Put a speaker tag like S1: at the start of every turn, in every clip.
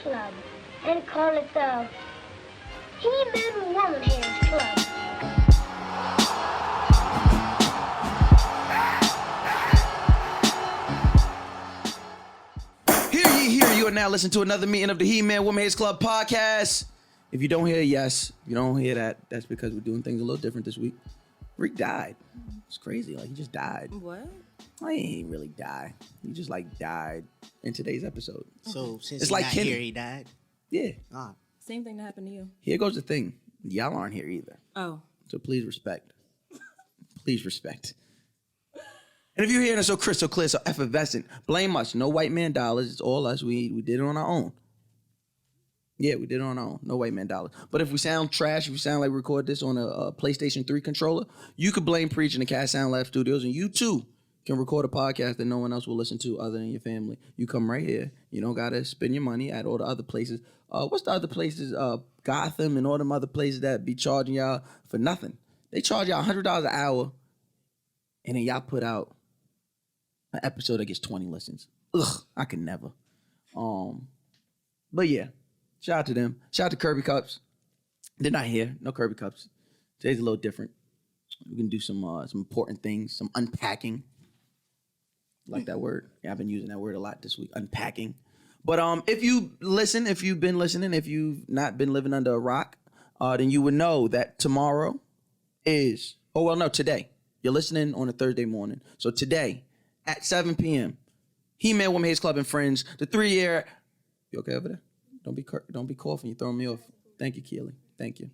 S1: Club and call it the He-ManWomanHatersClub.
S2: Hear ye, hear you are now listening to another meeting of the He-ManWomanHatersClub podcast. If you don't hear yes, if you don't hear that, that's because we're doing things a little different this week. Rick died. It's crazy. Like, he just died.
S3: What?
S2: He ain't really die. He just died in today's episode.
S4: So since
S2: it's
S4: he's
S2: like
S4: not
S2: Kenny.
S4: here, he died?
S2: Yeah.
S3: Same thing that happened to you.
S2: Here goes the thing. Y'all aren't here either.
S3: Oh.
S2: So please respect. Please respect. And if you're hearing it so crystal clear, so effervescent, blame us. No white man dollars. It's all us. We did it on our own. Yeah, we did it on our own. No white man dollars. But if we sound trash, if we sound like we record this on a PlayStation 3 controller, you could blame Preach in the Cat Sound Lab Studios, and you too can record a podcast that no one else will listen to other than your family. You come right here. You don't got to spend your money at all the other places. What's the other places? Gotham and all them other places that be charging y'all for nothing. They charge y'all $100 an hour, and then y'all put out an episode that gets 20 listens. Ugh, I could never. But yeah, shout out to them. Shout out to Kirby Cups. They're not here. No Kirby Cups. Today's a little different. We can do some important things, some unpacking. Like that word? Yeah, I've been using that word a lot this week, unpacking. But if you listen, if you've been listening, if you've not been living under a rock, then you would know that tomorrow is, today. You're listening on a Thursday morning. So today at 7 p.m., He-ManWomanHatersClub and Friends, the 3-year, you okay over there? Don't be coughing, you're throwing me off. Thank you, Keely. Thank you.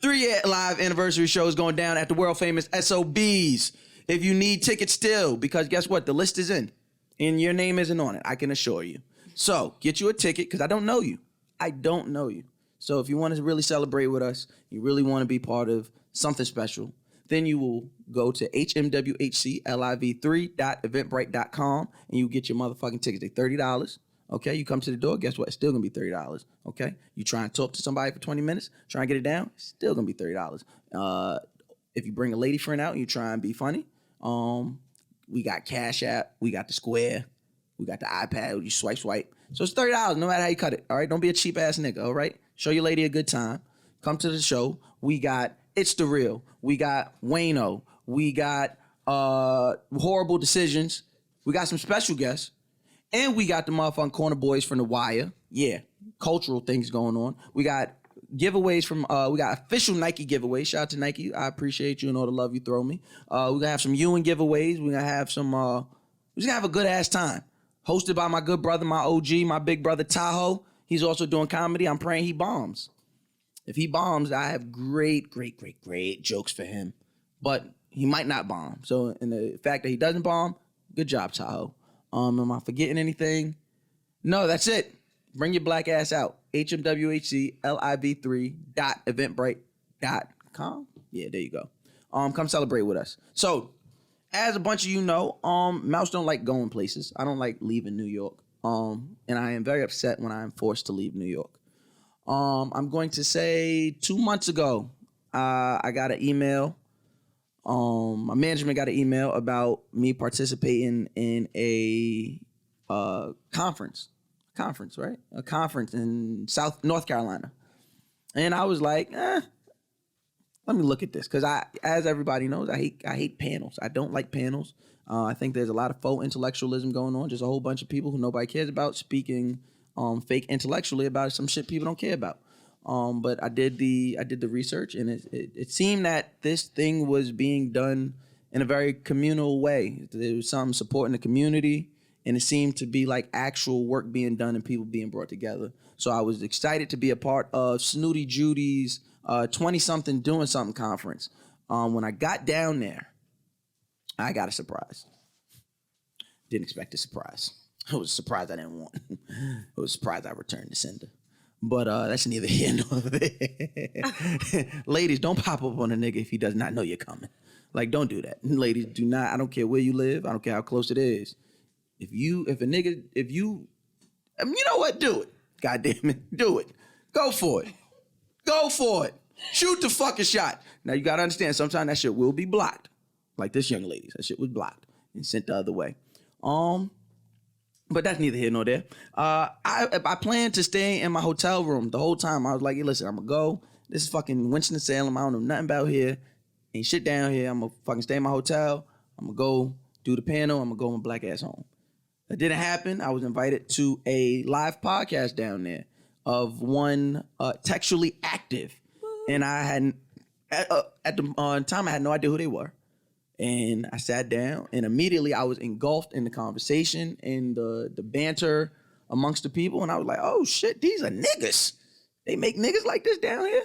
S2: 3-year live anniversary show is going down at the world famous SOBs. If you need tickets still, because guess what? The list is in, and your name isn't on it, I can assure you. So get you a ticket, because I don't know you. I don't know you. So if you want to really celebrate with us, you really want to be part of something special, then you will go to HMWHC liv3.eventbrite.com, and you get your motherfucking tickets. They're $30. Okay, you come to the door, guess what? It's still going to be $30, okay? You try and talk to somebody for 20 minutes, try and get it down, it's still going to be $30. If you bring a lady friend out and you try and be funny, we got Cash App, we got the Square, we got the iPad, you swipe. So it's $30 no matter how you cut it, all right? Don't be a cheap-ass nigga, all right? Show your lady a good time. Come to the show. We got It's The Real. We got Wayno. We got Horrible Decisions. We got some special guests. And we got the motherfucking Corner Boys from The Wire. Yeah, cultural things going on. We got giveaways from, we got official Nike giveaways. Shout out to Nike. I appreciate you and all the love you throw me. We're going to have some Ewan giveaways. We're going to have some, we're just going to have a good ass time. Hosted by my good brother, my OG, my big brother Tahoe. He's also doing comedy. I'm praying he bombs. If he bombs, I have great jokes for him. But he might not bomb. So in the fact that he doesn't bomb, good job, Tahoe. Am I forgetting anything? No, that's it. Bring your black ass out. HMWHC liv3.eventbrite.com. Yeah, there you go. Come celebrate with us. So, as a bunch of you know, Mouse don't like going places. I don't like leaving New York. And I am very upset when I am forced to leave New York. I'm going to say 2 months ago, I got an email. My management got an email about me participating in a conference, right? A conference in North Carolina. And I was like, let me look at this. Because as everybody knows, I hate panels. I don't like panels. I think there's a lot of faux intellectualism going on. Just a whole bunch of people who nobody cares about speaking fake intellectually about some shit people don't care about. But I did the research, and it seemed that this thing was being done in a very communal way. There was some supporting the community, and it seemed to be like actual work being done and people being brought together. So I was excited to be a part of Snooty Judy's 20-something doing something conference. When I got down there, I got a surprise. Didn't expect a surprise. It was a surprise I didn't want. It was a surprise I returned to sender. But that's neither here nor there. Ladies, don't pop up on a nigga if he does not know you're coming. Like, don't do that. Ladies, do not. I don't care where you live. I don't care how close it is. You know what? Do it. God damn it. Do it. Go for it. Shoot the fucking shot. Now, you got to understand, sometimes that shit will be blocked. Like this young lady's. That shit was blocked and sent the other way. But that's neither here nor there. I plan to stay in my hotel room the whole time. I was like, hey, listen, I'm going to go. This is fucking Winston-Salem. I don't know nothing about here. Ain't shit down here. I'm going to fucking stay in my hotel. I'm going to go do the panel. I'm going to go my black ass home. That didn't happen. I was invited to a live podcast down there of one textually active. And I hadn't, at the time, I had no idea who they were. And I sat down, and immediately I was engulfed in the conversation and the banter amongst the people. And I was like, oh, shit, these are niggas. They make niggas like this down here?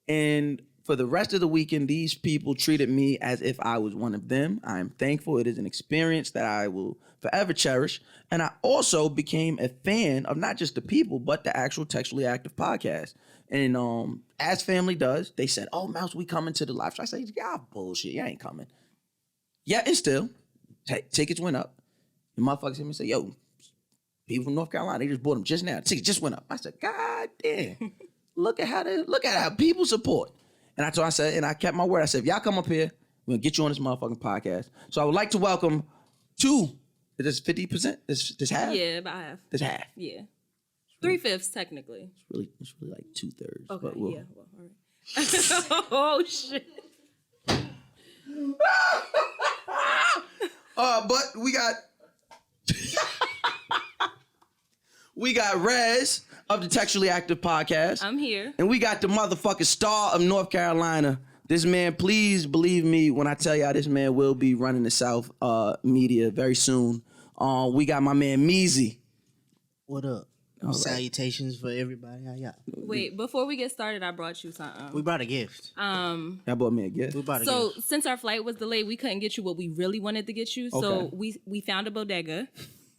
S2: And for the rest of the weekend, these people treated me as if I was one of them. I am thankful. It is an experience that I will forever cherish. And I also became a fan of not just the people, but the actual Textually Active podcast. And as family does, they said, oh, Mouse, we coming to the live show. I said, y'all bullshit. Y'all ain't coming. Yeah, and still, tickets went up. And motherfuckers hit me and said, yo, people from North Carolina, they just bought them just now. Tickets just went up. I said, God damn. Look at how people support. And I kept my word. I said, if y'all come up here, we're gonna get you on this motherfucking podcast. So I would like to welcome is this 50%? This half?
S3: Yeah, about half.
S2: This half.
S3: Yeah. 3/5 technically.
S2: It's really like 2/3.
S3: Okay,
S2: but
S3: yeah. Well, all right. Oh, shit.
S2: But we got Rez of the Textually Active podcast.
S3: I'm here.
S2: And we got the motherfucking star of North Carolina. This man, please believe me when I tell y'all this man will be running the South media very soon. We got my man Meezy.
S4: What up?
S2: All
S4: Salutations for everybody. How y'all?
S3: Wait, before we get started, I brought you something.
S4: We brought a gift.
S2: Y'all brought me a gift.
S4: We brought a
S3: So
S4: gift.
S3: since our flight was delayed, we couldn't get you what we really wanted to get you. So
S2: Okay.
S3: we found a bodega.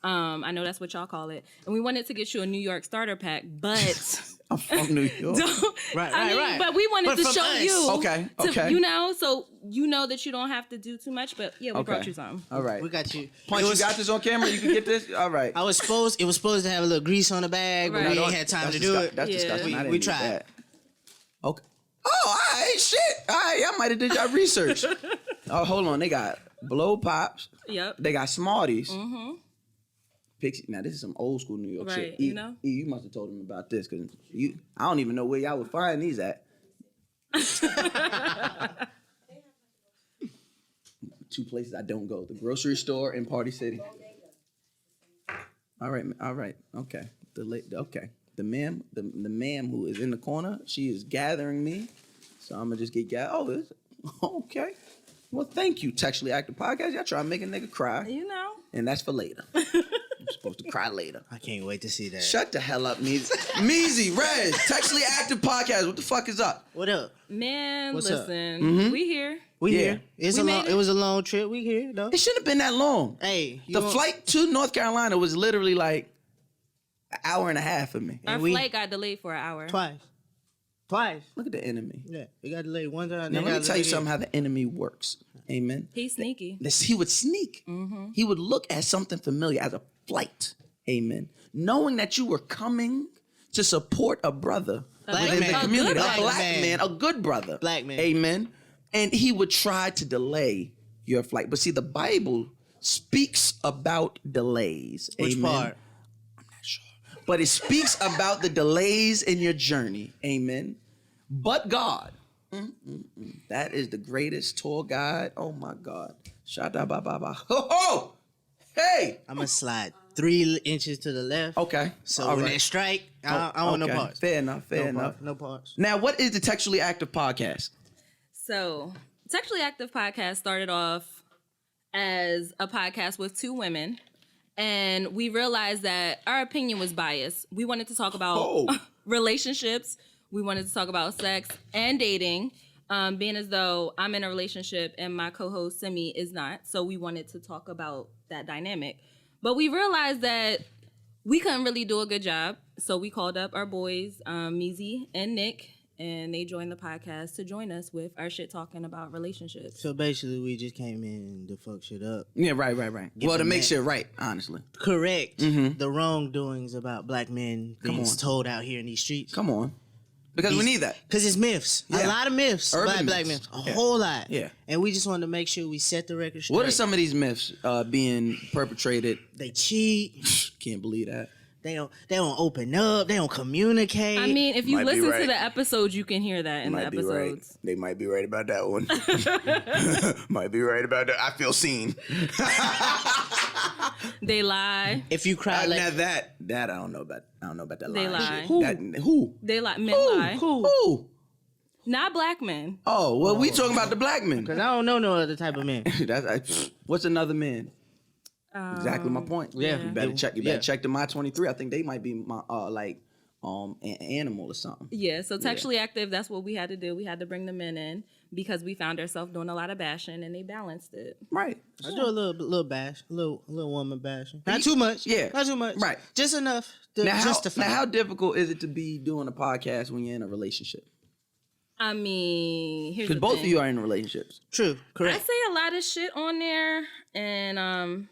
S3: I know that's what y'all call it. And we wanted to get you a New York starter pack, but
S2: I'm from New York.
S4: Right.
S3: But we wanted to
S4: from
S3: show
S4: us.
S3: you.
S2: Okay.
S3: So you know that you don't have to do too much, but yeah, we brought you something.
S2: All right.
S4: We got you.
S2: Punch, you got this on camera? You can get this? All right.
S4: It was supposed to have a little grease on the bag, but
S3: Right.
S4: we ain't had time to do it.
S2: That's
S3: Yeah.
S2: disgusting. I didn't
S4: We
S2: need
S4: tried.
S2: that. Okay. Oh, all right. Shit. All right. Y'all might have did y'all research. Oh, hold on. They got blow pops.
S3: Yep.
S2: They got Smarties.
S3: Mm-hmm.
S2: Pixie. Now this is some old school New York
S3: Right,
S2: shit.
S3: you know?
S2: You must have told them about this because I don't even know where y'all would find these at. Two places I don't go: the grocery store and Party City. All right, okay. The ma'am who is in the corner, she is gathering me, so I'm gonna just get gathered. Okay. Well, thank you, Textually Active Podcast. Y'all try to make a nigga cry,
S3: You know.
S2: and that's for later. I'm supposed to cry later.
S4: I can't wait to see that.
S2: Shut the hell up, Meezy. Meezy, Rez, Textually Active Podcast. What the fuck is up?
S4: What up?
S3: Man,
S4: What's up?
S3: listen.
S2: Mm-hmm.
S3: We here.
S4: We
S2: Yeah.
S4: here.
S3: We made it.
S4: It was a long trip. We here though.
S2: It shouldn't have been that long.
S4: Hey,
S2: The flight to North Carolina was literally like an hour and a half for me.
S3: Our
S4: we-
S3: flight got delayed for an hour.
S4: Twice.
S2: Look at the enemy.
S4: Yeah, we got delayed one time.
S2: Now, let me tell you something how the enemy works. Amen.
S3: He's sneaky.
S2: He would sneak.
S3: Mm-hmm.
S2: He would look at something familiar as a flight. Amen. Knowing that you were coming to support a brother
S4: Black
S2: within
S4: man.
S2: the community,
S3: good
S2: a
S3: black
S2: black
S4: man.
S2: man, a good brother.
S4: Black man.
S2: Amen. And he would try to delay your flight. But see, the Bible speaks about delays.
S4: Which
S2: Amen.
S4: part?
S2: But it speaks about the delays in your journey. Amen. But God, that is the greatest tour guide. Oh my God. Shada ba ba ba. Ho ho! Hey!
S4: I'm gonna slide 3 inches to the left.
S2: Okay.
S4: So
S2: All
S4: when
S2: right.
S4: they strike, I want no
S2: Okay.
S4: parts.
S2: Fair enough.
S4: No parts.
S2: Now, what is the Textually Active Podcast?
S3: So, Textually Active Podcast started off as a podcast with 2 women, and we realized that our opinion was biased. We wanted to talk about relationships. We wanted to talk about sex and dating, being as though I'm in a relationship and my co-host Simi is not. So we wanted to talk about that dynamic. But we realized that we couldn't really do a good job. So we called up our boys, Meezy and Nick, and they joined the podcast to join us with our shit talking about relationships.
S4: So basically, we just came in to fuck shit up.
S2: Yeah, right. Well, to
S4: them
S2: make
S4: that.
S2: shit right, honestly.
S4: Correct the wrongdoings about black men things told out here in these streets.
S2: Come on. Because we need that.
S4: Because it's myths.
S2: Yeah.
S4: A lot of myths.
S2: Urban
S4: Black
S2: myths.
S4: myths. A whole lot.
S2: Yeah.
S4: And we just wanted to make sure we set the record straight.
S2: What are some of these myths being perpetrated?
S4: They cheat.
S2: Can't believe that.
S4: They don't open up. They don't communicate.
S3: I mean, if you
S2: Might be
S3: listen
S2: right.
S3: to the episodes, you can hear that in the
S2: Might be right.
S3: episodes.
S2: They might be right about that one. Might be right about that. I feel seen.
S3: They lie.
S4: if you cry like
S2: Now that I don't know about. I don't know about that.
S3: They
S2: line.
S3: lie.
S2: Who?
S3: They lie. Men lie.
S2: Who?
S3: Not black men.
S2: Oh well, we talking about the black men.
S4: because I don't know no other type of man.
S2: What's another man? Exactly my point.
S4: Yeah.
S2: You better check. You better check the My 23. I think they might be my an animal or something.
S3: Yeah, so Textually Active, that's what we had to do. We had to bring the men in because we found ourselves doing a lot of bashing and they balanced it.
S2: Right.
S4: I do a little bash, a little woman bashing. Not too much.
S2: Yeah.
S4: Not too much.
S2: Right.
S4: Just enough to justify.
S2: Now, how difficult is it to be doing a podcast when you're in a relationship?
S3: I mean, here's
S2: Because
S3: the
S2: both
S3: thing.
S2: of you are in relationships.
S4: True.
S3: I
S4: Correct.
S3: say a lot of shit on there, and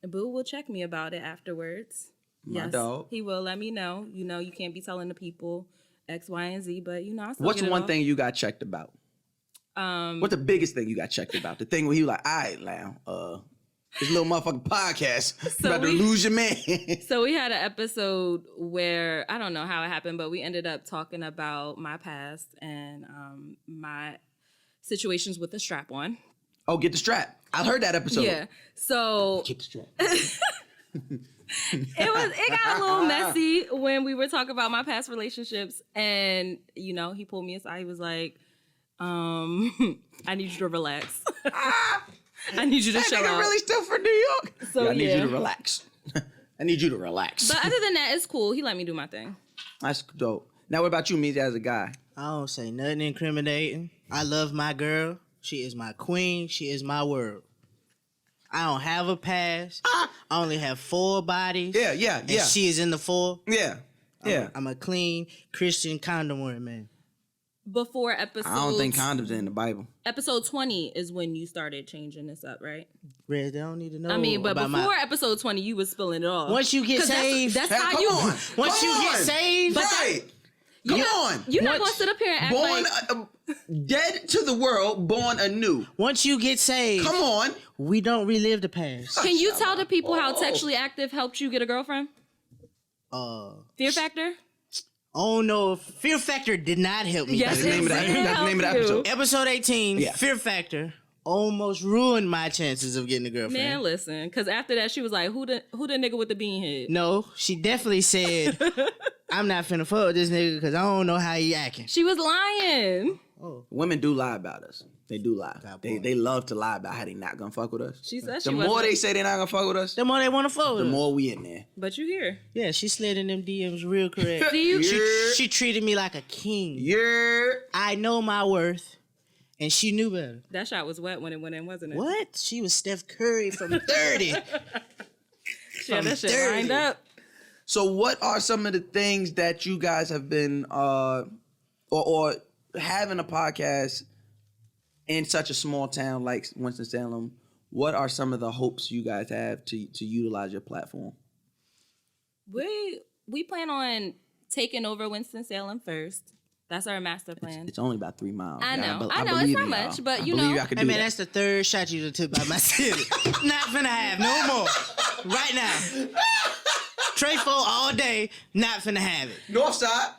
S3: Boo will check me about it afterwards.
S2: My dog.
S3: He will let me know. You know, you can't be telling the people X, Y, and Z, but you know, I still
S2: What's
S3: get it
S2: one
S3: off.
S2: thing you got checked about? What's the biggest thing you got checked about? The thing where he was like, all right, now, this little motherfucking podcast, you about to lose your man.
S3: So we had an episode where I don't know how it happened, but we ended up talking about my past and my situations with the strap on.
S2: Oh, get the strap. I heard that episode.
S3: Yeah. So
S2: Get the strap.
S3: it got a little messy when we were talking about my past relationships, and you know, he pulled me aside. He was like, I need you to relax. I need you to
S2: That
S3: chill
S2: nigga
S3: out.
S2: really still from New York.
S3: So,
S2: I need
S3: yeah.
S2: you to relax. I need you to relax.
S3: But other than that, it's cool. He let me do my thing.
S2: That's dope. Now, what about you, Meezy, as a guy?
S4: I don't say nothing incriminating. I love my girl. She is my queen. She is my world. I don't have a past. I only have 4 bodies.
S2: Yeah.
S4: And she is in the 4.
S2: Yeah.
S4: I'm a clean Christian condom wearing man.
S3: Before episode,
S2: I don't think condoms are in the Bible.
S3: episode 20 is when you started changing this up, right?
S4: Red, they don't need to know.
S3: I mean, but
S4: about
S3: before episode 20, you was spilling it off.
S4: Once you get
S3: 'Cause
S4: saved,
S3: that's
S2: Hey,
S3: how
S2: come
S3: you.
S2: on.
S4: once
S2: Come
S4: you
S2: on.
S4: get saved,
S2: Right. Come on.
S3: You're not
S4: Once-
S3: gonna sit up here and act
S2: Born
S3: like
S2: dead to the world, born anew.
S4: once you get saved,
S2: Come on.
S4: we don't relive the past.
S3: Can you tell the people how Textually Active helped you get a girlfriend? Fear Factor?
S4: Oh no, Fear Factor did not help me.
S3: Yes,
S2: That's the name of that.
S3: it
S2: That's the name of the
S3: helped you.
S2: episode.
S4: Episode 18,
S2: Yeah.
S4: Fear Factor, almost ruined my chances of getting a girlfriend.
S3: Man, listen, because after that, she was like, who the nigga with the bean head?
S4: No, she definitely said, I'm not finna fuck with this nigga because I don't know how he acting.
S3: She was lying.
S2: Women do lie about us. They do lie.
S4: God,
S2: They
S4: boy.
S2: they love to lie about how they not gonna fuck with us.
S3: She said
S2: The
S3: she
S2: more
S3: wasn't.
S2: they say they not gonna fuck with us,
S4: The more they want to fuck with
S2: the
S4: her.
S2: more we in there.
S3: But you here.
S4: Yeah, she slid in them DMs real correct.
S3: Do you?
S2: Yeah.
S4: She treated me like a king.
S2: Yeah.
S4: I know my worth, and she knew better.
S3: That shot was wet when it went in, wasn't it?
S4: What? She was Steph Curry from 30.
S3: She had that shit
S4: 30.
S3: lined up.
S2: So what are some of the things that you guys have been or having a podcast in such a small town like Winston-Salem? What are some of the hopes you guys have to utilize your platform?
S3: We plan on taking over Winston-Salem first. That's our master plan.
S2: It's only about 3 miles.
S3: I know.
S2: I
S3: I know,
S2: believe
S3: it's
S2: in
S3: not
S2: y'all.
S3: much, but
S2: I
S3: you
S2: believe
S3: know.
S2: y'all can
S4: Hey
S2: do
S4: man,
S2: that.
S4: that's the 3rd shot you took by my city. Not finna have no more. Right now. Trey folk all day, not finna have it.
S2: North side.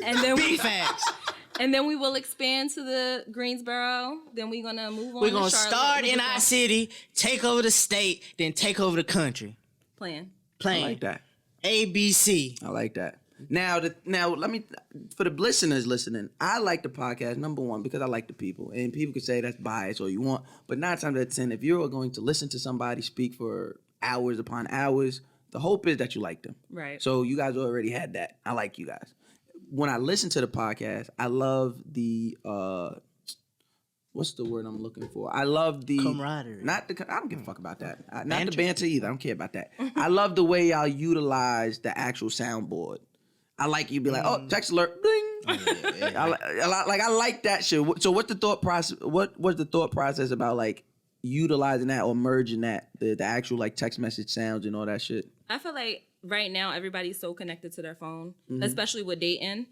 S3: And then
S4: Big facts.
S3: and then we will expand to the Greensboro. Then we're gonna move on.
S4: We're
S3: to
S4: gonna
S3: Charlotte.
S4: start
S3: We're
S4: in
S3: just
S4: our
S3: gonna-
S4: city, take over the state, then take over the country.
S3: plan.
S2: I
S4: Playing
S2: like that.
S4: ABC.
S2: I like that. Now let me, for the listeners listening, I like the podcast, number one, because I like the people. And people could say that's bias or you want, but 9 times out of 10, if you're going to listen to somebody speak for hours upon hours, the hope is that you like them.
S3: Right.
S2: So you guys already had that. I like you guys. When I listen to the podcast, I love the, what's the word I'm looking for? I love the
S4: Camaraderie.
S2: I don't give a fuck about that. Not the banter either. I don't care about that. I love the way y'all utilize the actual soundboard. I like you be like, oh, text alert, ding. I like that shit. So what's the thought process? What was the thought process about like utilizing that or merging that the actual like text message sounds and all that shit?
S3: I feel like right now everybody's so connected to their phone, especially with dating.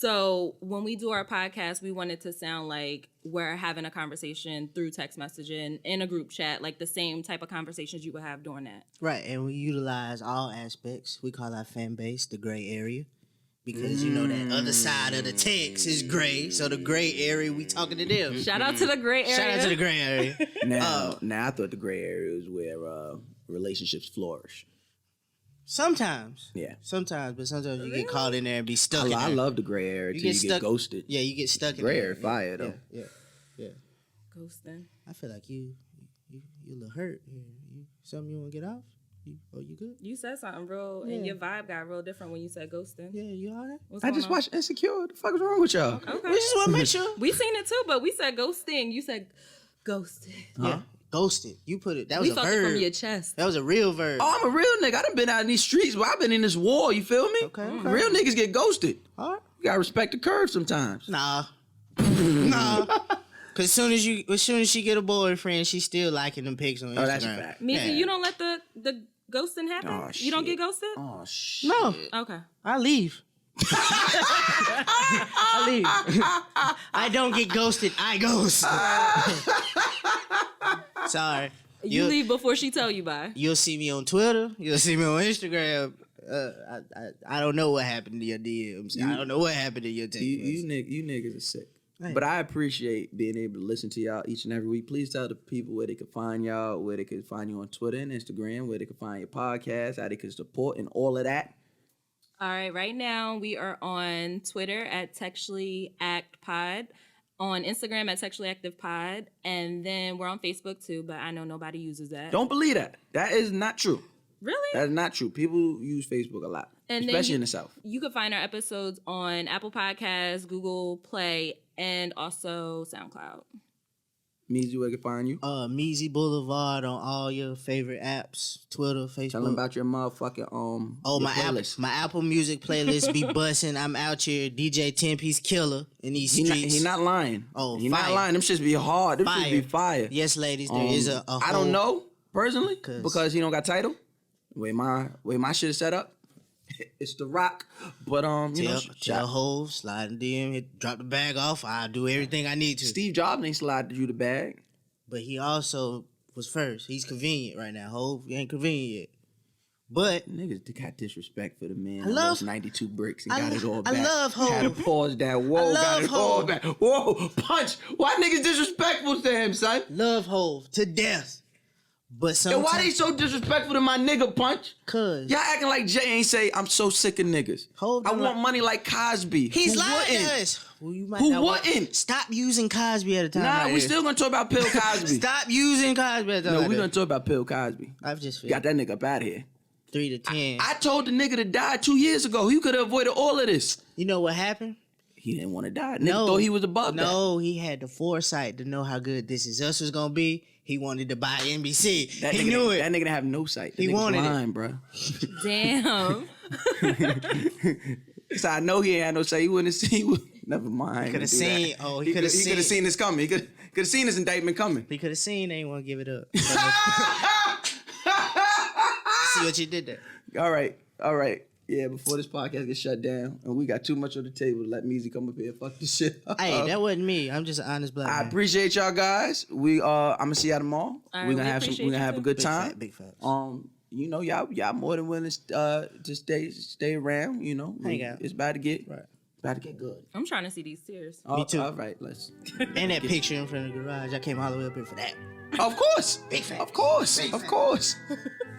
S3: So when we do our podcast, we want it to sound like we're having a conversation through text messaging in a group chat, like the same type of conversations you would have during that.
S4: Right, and we utilize all aspects. We call our fan base the gray area. Because you know that other side of the text is gray, so the gray area we talking to them.
S3: Shout out to the gray area.
S4: Shout out to the gray area.
S2: Now I thought the gray area was where relationships flourish.
S4: Sometimes,
S2: Yeah.
S4: Sometimes you get caught in there and be stuck.
S2: I love the gray area till you get ghosted.
S4: Yeah, you get stuck in
S2: Gray
S4: there.
S2: area fire though.
S4: Yeah.
S3: Ghosting.
S4: I feel like you a little hurt. Something you want to get off? You good?
S3: You said something real, and your vibe got real different when you said ghosting.
S4: Yeah, you all right?
S3: What's
S2: I
S3: going
S2: just
S3: on?
S2: watched Insecure. What the fuck is wrong with y'all?
S3: Okay.
S4: We just want to make sure.
S3: We seen it too, but we said ghosting. You said ghosted.
S4: Yeah, ghosted. You put it. That was
S3: We
S4: a
S3: felt
S4: verb.
S3: it from your chest.
S4: That was a real verb.
S2: Oh, I'm a real nigga. I done been out in these streets, but I've been in this war. You feel me?
S4: Okay.
S2: Real niggas get ghosted.
S4: All right.
S2: You gotta respect the curve sometimes.
S4: Nah. Cause as soon as she get a boyfriend, she still liking them pics on Instagram.
S2: Oh, that's a fact.
S3: Miki,
S4: Yeah.
S3: you don't let the ghosting happen?
S2: Oh,
S3: You don't
S2: shit.
S3: get ghosted?
S2: Oh shit.
S4: No,
S3: Okay.
S4: I leave. I leave. I don't get ghosted. I ghost. Sorry.
S3: You leave before she tell you bye.
S4: You'll see me on Twitter. You'll see me on Instagram. I don't know what happened to your DMs. I don't know what happened to your text.
S2: You niggas are sick.
S4: Hey.
S2: But I appreciate being able to listen to y'all each and every week. Please tell the people where they can find y'all, where they can find you on Twitter and Instagram, where they can find your podcast, how they can support, and all of that.
S3: All right now we are on Twitter at Textually Act Pod, on Instagram at Textually Active Pod, and then we're on Facebook too, but I know nobody uses that.
S2: Don't believe that. That is not true.
S3: Really?
S2: That is not true. People use Facebook a lot,
S3: And then
S2: especially in the South.
S3: You can find our episodes on Apple Podcasts, Google Play, and also SoundCloud.
S2: Measy, where they can find you?
S4: Measy Boulevard on all your favorite apps, Twitter, Facebook.
S2: Tell them about your motherfucking
S4: Oh,
S2: your
S4: my
S2: playlist.
S4: my Apple Music playlist be bussin'. I'm out here, DJ 10-piece killer in these streets.
S2: He not lying.
S4: Oh,
S2: he
S4: fire.
S2: not lying. Them shits be hard. Them shits be fire.
S4: Yes, ladies, there is a
S2: I don't know personally
S4: 'Cause-
S2: because he don't got title. Way my shit is set up, it's the rock. But
S4: Tell Hov, slide in DM, drop the bag off. I'll do everything I need to.
S2: Steve Jobs ain't slide you the bag.
S4: But he also was first. He's convenient right now. Hov, he ain't convenient yet. But
S2: Niggas got disrespect for the man.
S4: I
S2: who
S4: love-
S2: lost 92 bricks and
S4: I
S2: got
S4: lo-
S2: it all
S4: I
S2: back.
S4: love Hov.
S2: Had to pause that. Whoa,
S4: I
S2: got
S4: love
S2: it all
S4: Hov.
S2: back. Whoa, punch. Why niggas disrespectful to him, son?
S4: love Hov to death. But
S2: And
S4: sometimes,
S2: why they so disrespectful to my nigga, Punch?
S4: Cause
S2: Y'all acting like Jay ain't say, I'm so sick of niggas.
S4: Hov
S2: I
S4: don't
S2: want
S4: like-
S2: money like Cosby.
S4: he's
S2: Who
S4: lying
S2: wouldn't?
S4: to us. Well, you might
S2: Who
S4: not want-
S2: wouldn't?
S4: Stop using Cosby at a time.
S2: Nah,
S4: right
S2: we
S4: here.
S2: still gonna talk about Bill Cosby.
S4: Stop using Cosby at a time.
S2: No,
S4: right
S2: we
S4: there.
S2: gonna talk about Bill Cosby.
S4: I've just
S2: Got that nigga up out of here.
S4: 3 to 10.
S2: I told the nigga to die 2 years ago. He could have avoided all of this.
S4: You know what happened?
S2: He didn't want to die. Nigga thought he was above that.
S4: No, he had the foresight to know how good This Is Us was gonna be. He wanted to buy NBC.
S2: That
S4: He
S2: nigga,
S4: knew it.
S2: That nigga didn't have no sight. That
S4: He
S2: nigga
S4: wanted it.
S2: blind, bro.
S3: Damn.
S2: So I know he ain't had no sight. He wouldn't have seen. Never mind.
S4: Could have seen. Oh, he could have
S2: He could have
S4: seen.
S2: seen this coming. He could have seen this indictment coming.
S4: He could have seen. They ain't want to give it up. See what you did there.
S2: All right. Yeah, before this podcast gets shut down, and we got too much on the table to let Measy come up here and fuck this shit up.
S4: Hey, that wasn't me. I'm just an honest black
S2: I
S4: man.
S2: appreciate y'all guys. I'm gonna see y'all tomorrow.
S3: All right,
S2: we're gonna
S3: we
S2: have
S3: appreciate
S2: we're gonna
S3: you
S2: have a
S3: too.
S2: good
S4: Big
S2: time.
S4: fact, big facts.
S2: Y'all more than willing to stay around. You know,
S4: Hang out.
S2: it's about to get
S4: Right.
S2: good.
S3: I'm trying to see these tears.
S2: Me
S4: too.
S2: All right, let's.
S4: And that picture in front of the garage. I came all the way up here for that.
S2: Of course,
S4: Big facts.
S2: of course,
S4: Big
S2: of
S4: facts.
S2: course.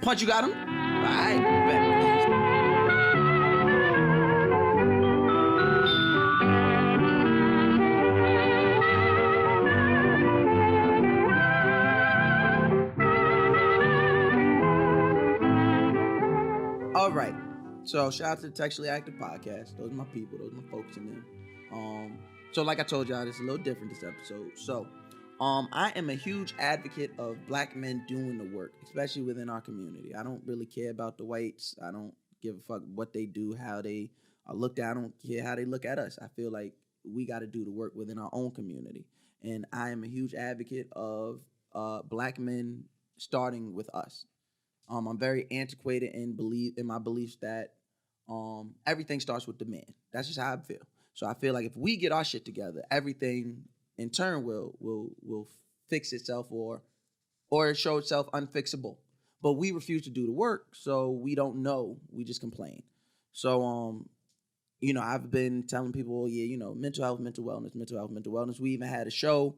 S2: Punch, you got him. All right. Bet. All right. So shout out to the Textually Active Podcast. Those are my people. Those are my folks in there. So like I told y'all, it's a little different this episode. So I am a huge advocate of black men doing the work, especially within our community. I don't really care about the whites. I don't give a fuck what they do, how they are looked at. I don't care how they look at us. I feel like we got to do the work within our own community. And I am a huge advocate of black men starting with us. I'm very antiquated in my beliefs that everything starts with the man. That's just how I feel. So I feel like if we get our shit together, everything in turn will fix itself or show itself unfixable. But we refuse to do the work, so we don't know. We just complain. So I've been telling people, mental health, mental wellness, mental health, mental wellness. We even had a show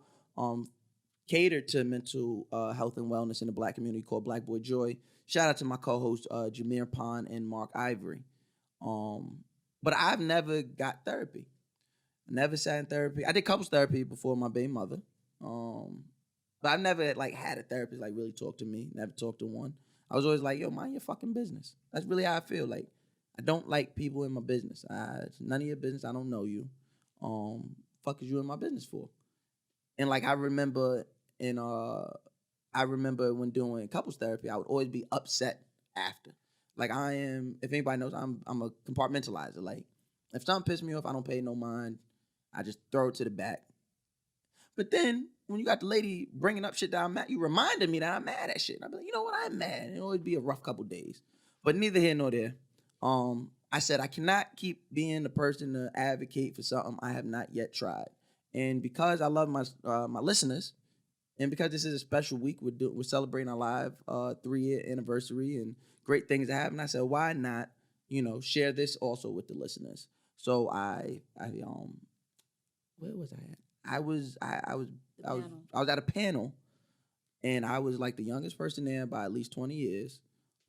S2: catered to mental health and wellness in the Black community called Black Boy Joy. Shout out to my co-hosts Jameer Pond and Mark Ivory. But I've never got therapy. I never sat in therapy. I did couples therapy before my baby mother. But I've never had a therapist really talk to me. Never talked to one. I was always like, yo, mind your fucking business. That's really how I feel. Like, I don't like people in my business. It's none of your business. I don't know you. Fuck is you in my business for? And I remember when doing couples therapy, I would always be upset after. I am, if anybody knows, I'm a compartmentalizer. If something pisses me off, I don't pay no mind. I just throw it to the back. But then when you got the lady bringing up shit that I'm mad, you reminded me that I'm mad at shit. And I'd be like, you know what, I'm mad. It'll always be a rough couple days. But neither here nor there. I said I cannot keep being the person to advocate for something I have not yet tried. And because I love my listeners, and because this is a special week, we're celebrating our live 3-year anniversary and great things that happen. I said, why not, share this also with the listeners? So I where was I at? I was at a panel, and I was the youngest person there by at least 20 years.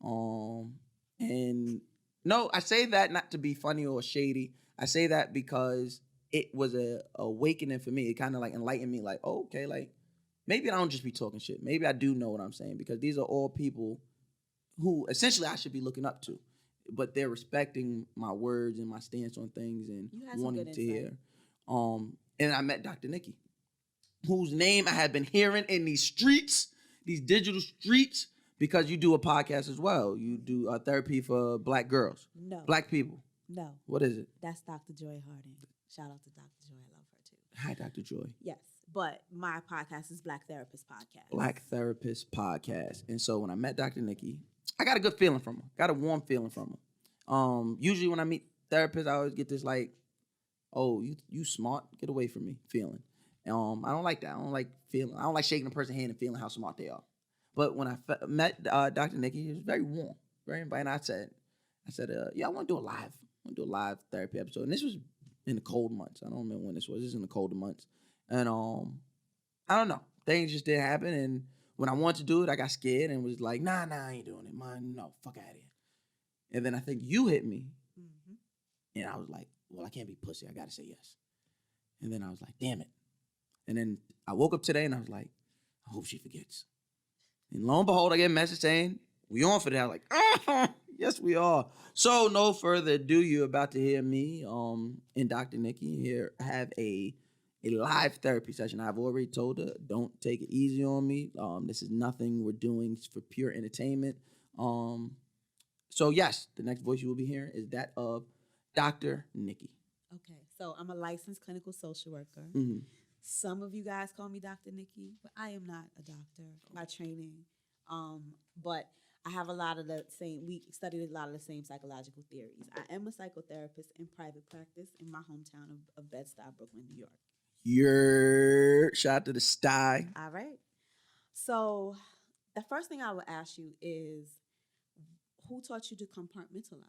S2: And no, I say that not to be funny or shady. I say that because it was a awakening for me. It kind of enlightened me. Oh, okay, maybe I don't just be talking shit. Maybe I do know what I'm saying, because these are all people who essentially I should be looking up to, but they're respecting my words and my stance on things and wanting to hear. And I met Dr. Niki, whose name I had been hearing in these streets, these digital streets, because you do a podcast as well. You do therapy for Black girls.
S5: No.
S2: Black people.
S5: No.
S2: What is it?
S5: That's Dr. Joy Harding. Shout out to Dr. Joy. I love her too.
S2: Hi, Dr. Joy.
S5: Yes. But my podcast is Black Therapist Podcast.
S2: Black Therapist Podcast. And so when I met Dr. Niki, I got a good feeling from her. Got a warm feeling from her. Usually when I meet therapists, I always get this oh, you smart, get away from me feeling. I don't like that. I don't like shaking a person's hand and feeling how smart they are. But when I met Dr. Niki, he was very warm, very inviting. I said, yeah, I want to do a live therapy episode. And this was in the cold months. I don't remember when this was. This was in the colder months. And I don't know. Things just didn't happen. And when I wanted to do it, I got scared and was like, nah, I ain't doing it. Man, no, fuck out of here. And then I think you hit me. Mm-hmm. And I was like, well, I can't be pussy. I got to say yes. And then I was like, damn it. And then I woke up today and I was like, I hope she forgets. And lo and behold, I get a message saying, we on for that. I'm like, yes, we are. So no further ado, you're about to hear me and Dr. Niki here have a live therapy session. I've already told her, don't take it easy on me. This is nothing we're doing for pure entertainment. So yes, the next voice you will be hearing is that of Dr. Niki.
S5: Okay, so I'm a licensed clinical social worker.
S2: Mm-hmm.
S5: Some of you guys call me Dr. Niki, but I am not a doctor by training. But I have we studied a lot of the same psychological theories. I am a psychotherapist in private practice in my hometown of Bed-Stuy, Brooklyn, New York.
S2: Shout out to the sty.
S5: All right. So the first thing I would ask you is, who taught you to compartmentalize?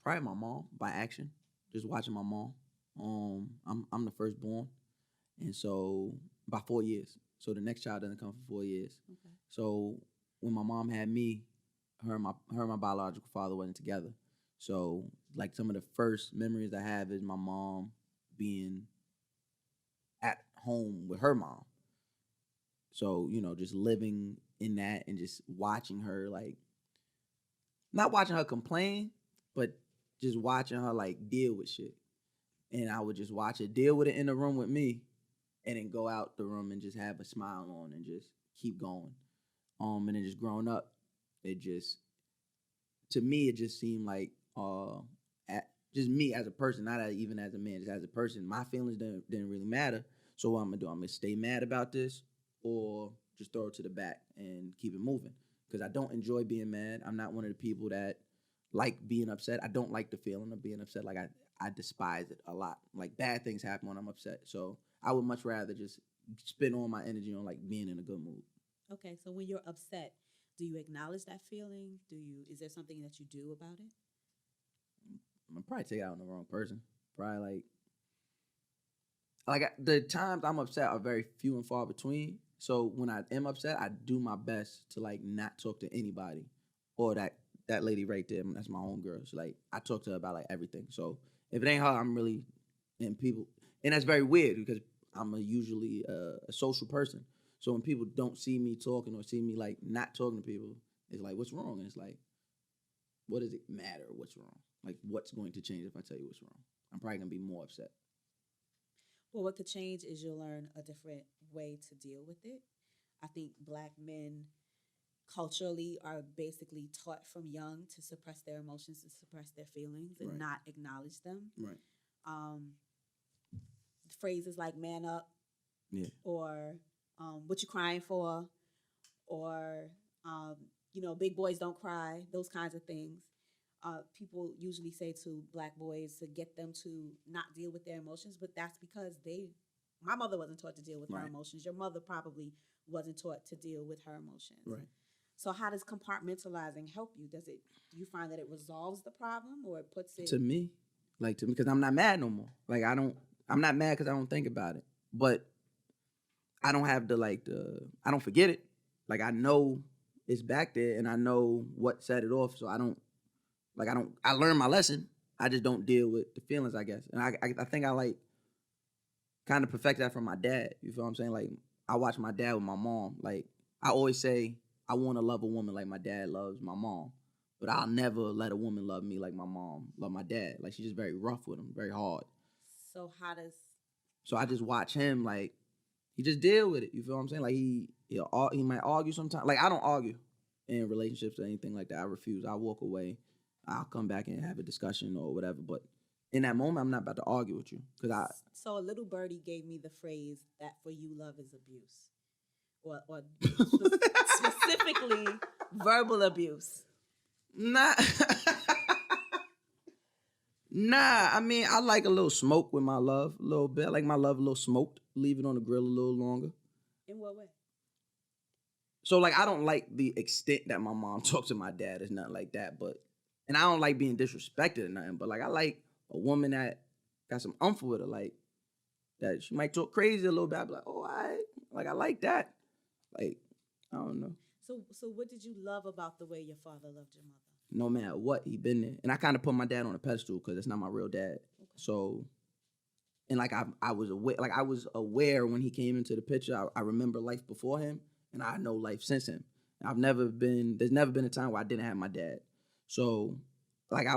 S2: Probably my mom, by action. Just watching my mom. I'm the firstborn, and so by 4 years. So the next child doesn't come for 4 years. Okay. So when my mom had me, her and my biological father wasn't together. So some of the first memories I have is my mom being at home with her mom. So just living in that and just watching her not watching her complain, but just watching her deal with shit. And I would just watch her deal with it in the room with me and then go out the room and just have a smile on and just keep going. And then just growing up, to me, it just seemed like just me as a person, not even as a man, just as a person, my feelings didn't really matter. So what I'm going to do, I'm going to stay mad about this or just throw it to the back and keep it moving. Because I don't enjoy being mad. I'm not one of the people that like being upset. I don't like the feeling of being upset. Like I despise it a lot. Like bad things happen when I'm upset. So I would much rather just spend all my energy on like being in a good mood.
S5: Okay, so when you're upset, do you acknowledge that feeling? Is there something that you do about it?
S2: I'm probably take it out on the wrong person. Probably the times I'm upset are very few and far between. So when I am upset, I do my best to like not talk to anybody. Or that lady right there, that's my own girl. So like I talk to her about like everything. So if it ain't her, I'm really and people, and that's very weird because I'm usually a social person. So when people don't see me talking or see me like not talking to people, it's like, what's wrong? And it's like, what does it matter? What's wrong? Like, what's going to change if I tell you what's wrong? I'm probably gonna be more upset.
S5: Well, what could change is you'll learn a different way to deal with it. I think Black men culturally are basically taught from young to suppress their emotions and suppress their feelings and
S2: Right.
S5: not acknowledge them.
S2: Right.
S5: Phrases like "man up"
S2: Yeah.
S5: or "what you crying for," or "big boys don't cry." Those kinds of things. People usually say to Black boys to get them to not deal with their emotions, but that's because my mother wasn't taught to deal with her
S2: Right.
S5: emotions. Your mother probably wasn't taught to deal with her emotions.
S2: Right.
S5: So how does compartmentalizing help you? Do you find that it resolves the problem or it puts it
S2: To me, because I'm not mad no more. Like I'm not mad because I don't think about it. But I don't have I don't forget it. Like I know it's back there and I know what set it off. So I learned my lesson. I just don't deal with the feelings, I guess. And I think I like kind of perfect that from my dad. You feel what I'm saying? Like I watch my dad with my mom. Like I always say, I want to love a woman like my dad loves my mom. But I'll never let a woman love me like my mom love my dad. Like she's just very rough with him, very hard.
S5: So how does
S2: So I just watch him like he just deal with it. You feel what I'm saying? Like he might argue sometimes. Like I don't argue in relationships or anything like that. I refuse. I walk away. I'll come back and have a discussion or whatever. But in that moment, I'm not about to argue with you
S5: So a little birdie gave me the phrase that for you love is abuse, or specifically verbal abuse.
S2: Nah. Nah, I mean, I like a little smoke with my love, a little bit. I like my love a little smoked. Leave it on the grill a little longer.
S5: In what way?
S2: So, like, I don't like the extent that my mom talks to my dad. It's nothing like that. And I don't like being disrespected or nothing. But, like, I like a woman that got some umph with her. Like, that she might talk crazy a little bit. I'd be like, oh, all right. Like, I like that. Like, I don't know.
S5: So what did you love about the way your father loved your mother?
S2: No matter what, he been there. And I kind of put my dad on a pedestal because it's not my real dad.
S5: Okay.
S2: So, and like I was aware when he came into the picture. I remember life before him, and I know life since him. There's never been a time where I didn't have my dad. So, like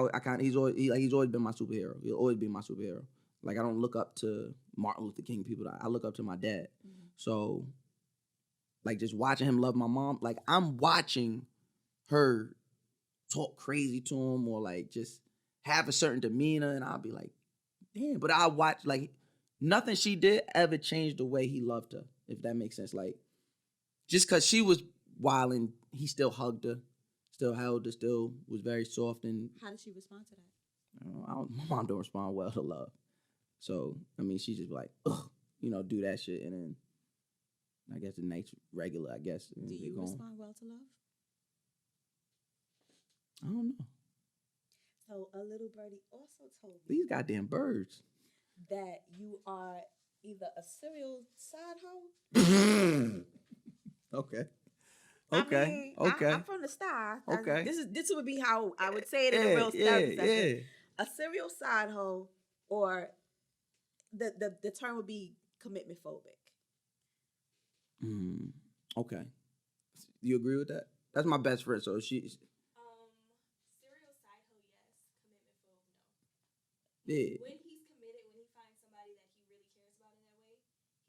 S2: he's always been my superhero. He'll always be my superhero. Like I don't look up to Martin Luther King people. I look up to my dad. Mm-hmm. So, like just watching him love my mom, like I'm watching her talk crazy to him or like just have a certain demeanor, and I'll be like, damn. But I watch like nothing she did ever changed the way he loved her, if that makes sense. Like just because she was wilding, he still hugged her, still held her, still was very soft. And
S5: how did she respond to that?
S2: My mom don't respond well to love. So I mean, she just like, ugh, do that shit, and then I guess the night's regular. I guess.
S5: Do you respond well to love?
S2: I don't know.
S5: So a little birdie also told me
S2: These goddamn birds
S5: that you are either a serial side hoe.
S2: Okay.
S5: I mean, I'm from the Star.
S2: Okay.
S5: This would be how I would say it in a real therapy session. A serial side hoe, or the term would be commitment phobic.
S2: Okay. You agree with that? That's my best friend. So she's
S3: Serial side hoe, yes. Commitment phobe, no.
S2: yeah.
S3: When he's committed, when he finds somebody that he really cares about in that way,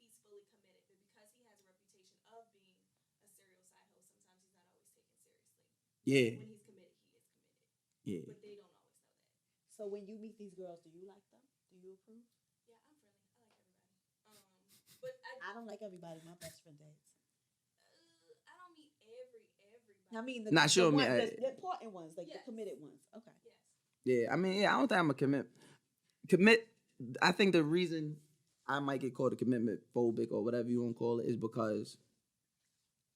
S3: he's fully committed. But because he has a reputation of being a serial side hoe, sometimes he's not always taken seriously.
S2: Yeah.
S3: When he's committed, he is committed.
S2: Yeah.
S3: But they don't always know that.
S5: So when you meet these girls, do you like them? Do you approve?
S3: Yeah, I'm friendly. I like everybody. But
S5: I don't like everybody. My best friend dates.
S3: I don't meet everybody.
S5: I mean,
S2: Nah, she don't mean-
S5: the important ones, like the committed ones. Okay.
S2: Yeah, I mean, I don't think I'm a commit. I think the reason I might get called a commitment phobic or whatever you want to call it is because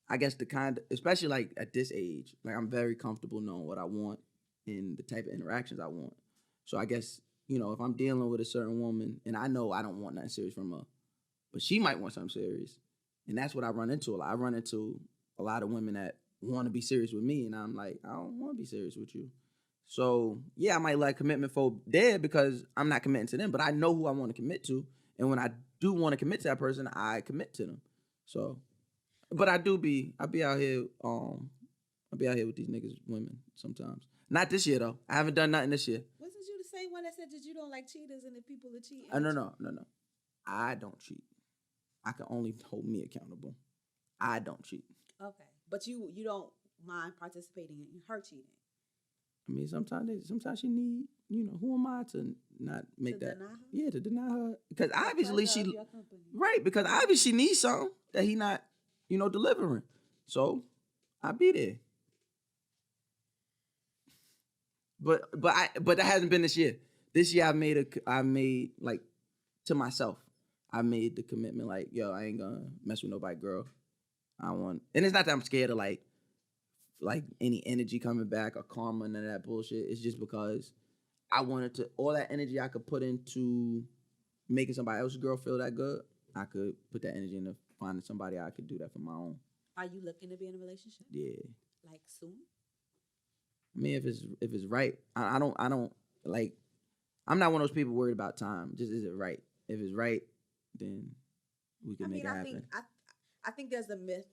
S2: I guess especially like at this age, like I'm very comfortable knowing what I want and the type of interactions I want. So I guess, if I'm dealing with a certain woman and I know I don't want nothing serious from her, but she might want something serious. And that's what I run into a lot. I run into a lot of women that want to be serious with me, and I'm like, I don't want to be serious with you. So, yeah, I might like commitment phobe there because I'm not committing to them, but I know who I want to commit to. And when I do want to commit to that person, I commit to them. So, but I be out here, with these niggas, women sometimes. Not this year, though. I haven't done nothing this year.
S5: Wasn't you the same one that said that you don't like cheaters and the people that cheat?
S2: No. I don't cheat. I can only hold me accountable. I don't cheat.
S5: Okay. But you don't mind participating in her cheating?
S2: I mean, sometimes she need, who am I to not make that?
S5: Deny her?
S2: Yeah, to deny her. Because obviously
S5: Right,
S2: because obviously she needs something that he not, delivering. So, I be there. But that hasn't been this year. This year I made like to myself. I made the commitment like, yo, I ain't gonna mess with nobody, girl. And it's not that I'm scared of like any energy coming back or karma and none of that bullshit. It's just because I wanted to, all that energy I could put into making somebody else's girl feel that good, I could put that energy into finding somebody I could do that for my own.
S5: Are you looking to be in a relationship?
S2: Yeah.
S5: Like soon?
S2: I mean, if it's right, I don't like. I'm not one of those people worried about time. Just is it right? If it's right, then we can make it happen.
S5: I think there's a myth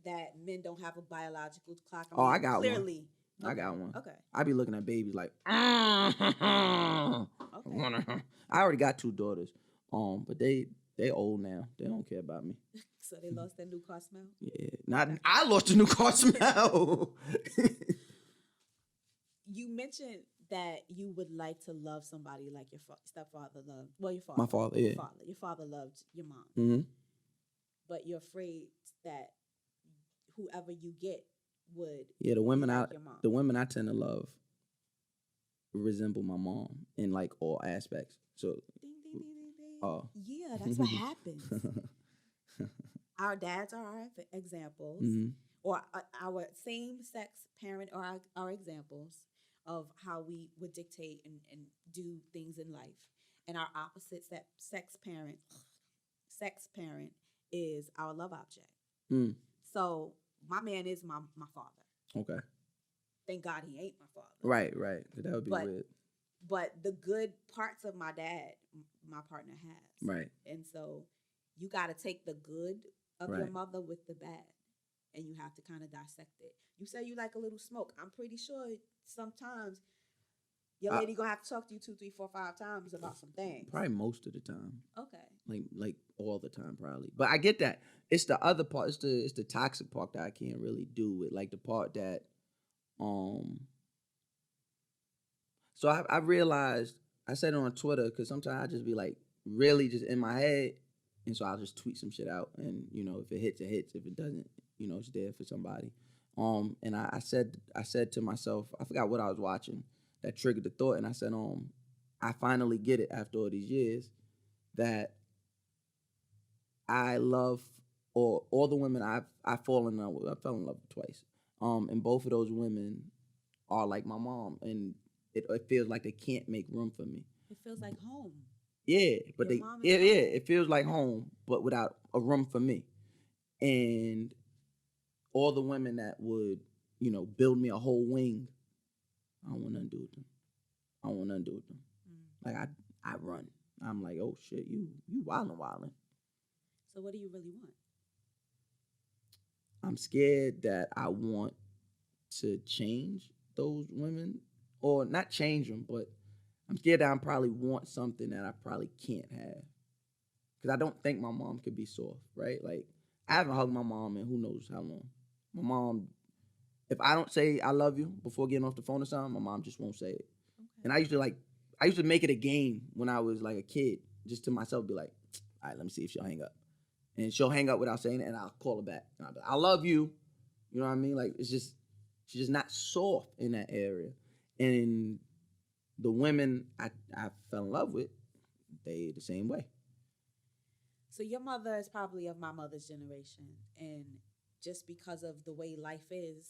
S5: that men don't have a biological clock.
S2: I got
S5: clearly,
S2: one. I got one.
S5: Okay.
S2: I be looking at babies like,
S5: Okay.
S2: I already got 2 daughters, but they old now. They don't care about me.
S5: So they lost their new car smell?
S2: Yeah, I lost a new car smell.
S5: You mentioned that you would like to love somebody like your stepfather loved. Well, your father.
S2: My father, yeah.
S5: Your father loved your mom.
S2: Mm-hmm.
S5: But you're afraid that whoever you get would.
S2: Yeah, the women
S5: like your mom.
S2: the women I tend to love resemble my mom in like all aspects. So,
S5: Ding, ding, ding, ding, ding. Yeah, that's what happens. Our dads are our examples, or our same-sex parent are our examples of how we would dictate and do things in life. And our opposite sex parent is our love object.
S2: Mm.
S5: So my man is my father.
S2: Okay.
S5: Thank God he ain't my father.
S2: Right. That would be weird.
S5: But the good parts of my dad, my partner has.
S2: Right.
S5: And so you got to take the good of your mother with the bad. And you have to kind of dissect it. You say you like a little smoke. I'm pretty sure sometimes your lady gonna have to talk to you 2, 3, 4, 5 times about some things.
S2: Probably most of the time.
S5: Okay.
S2: Like all the time, probably. But I get that. It's the other part. It's the toxic part that I can't really do with. Like the part that, So I realized, I said it on Twitter because sometimes I just be like really just in my head, and so I'll just tweet some shit out, and if it hits, it hits. If it doesn't, it's there for somebody. And I said to myself, I forgot what I was watching that triggered the thought, and I said, I finally get it after all these years that I love all the women I fall in love with. I fell in love with twice. And both of those women are like my mom, and it feels like they can't make room for me.
S5: It feels like home.
S2: Yeah, but it feels like home, but without a room for me. And all the women that would, build me a whole wing, I don't want nothing to do with them. Like I run. I'm like, oh shit, you wildin'.
S5: So what do you really want?
S2: I'm scared that I want to change those women, or not change them, but I'm scared that I probably want something that I probably can't have. Because I don't think my mom could be soft, right? Like, I haven't hugged my mom in who knows how long. My mom, if I don't say I love you before getting off the phone or something, my mom just won't say it. Okay. And I used to make it a game when I was like a kid, just to myself, be like, all right, let me see if she'll hang up. And she'll hang up without saying it, and I'll call her back. And I'll be like, I love you. You know what I mean? Like, she's just not soft in that area. And the women I fell in love with, they the same way.
S5: So your mother is probably of my mother's generation, and just because of the way life is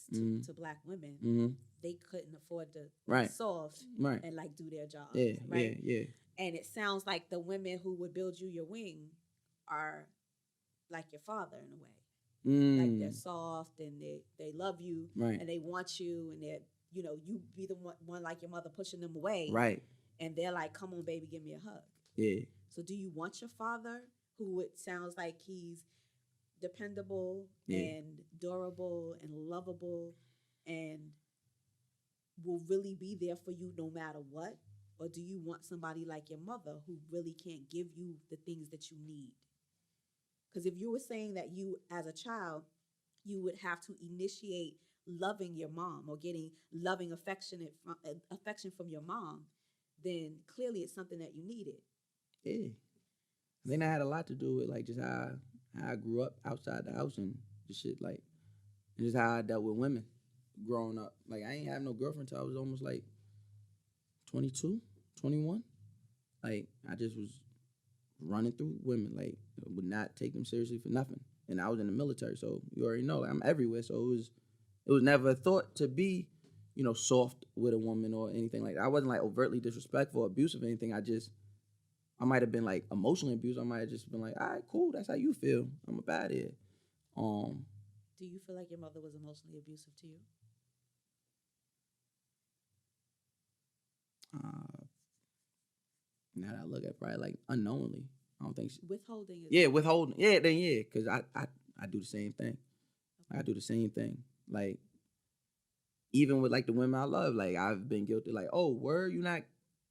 S5: to black women, they couldn't afford to be soft and like do their jobs. Yeah. And it sounds like the women who would build you your wing are like your father in a way. Like they're soft and they love you and they want you, and they're, you know, you be the one like your mother pushing them away.
S2: Right.
S5: And they're like, come on, baby, give me a hug.
S2: Yeah.
S5: So do you want your father, who it sounds like he's dependable and durable and lovable and will really be there for you no matter what? Or do you want somebody like your mother who really can't give you the things that you need? Because if you were saying that you, as a child, you would have to initiate loving your mom or getting loving affection from your mom, then clearly it's something that you needed.
S2: Yeah. I think that had a lot to do with like just how I grew up outside the house and just shit, like, and just how I dealt with women growing up. Like, I ain't have no girlfriend until I was almost like 22, 21. Like, I just was running through women, like, would not take them seriously for nothing. And I was in the military, so you already know, like, I'm everywhere. So it was never a thought to be, you know, soft with a woman or anything like that. I wasn't like overtly disrespectful or abusive or anything. I might have been like emotionally abused. I might have just been like, all right, cool, that's how you feel. I'm up out of here.
S5: Do you feel like your mother was emotionally abusive to you?
S2: Now that I look at it, probably like unknowingly. I don't think
S5: withholding is
S2: withholding. Yeah, then yeah, because I do the same thing. Okay. I do the same thing. Like, even with like the women I love, like I've been guilty, like, oh, word, you're not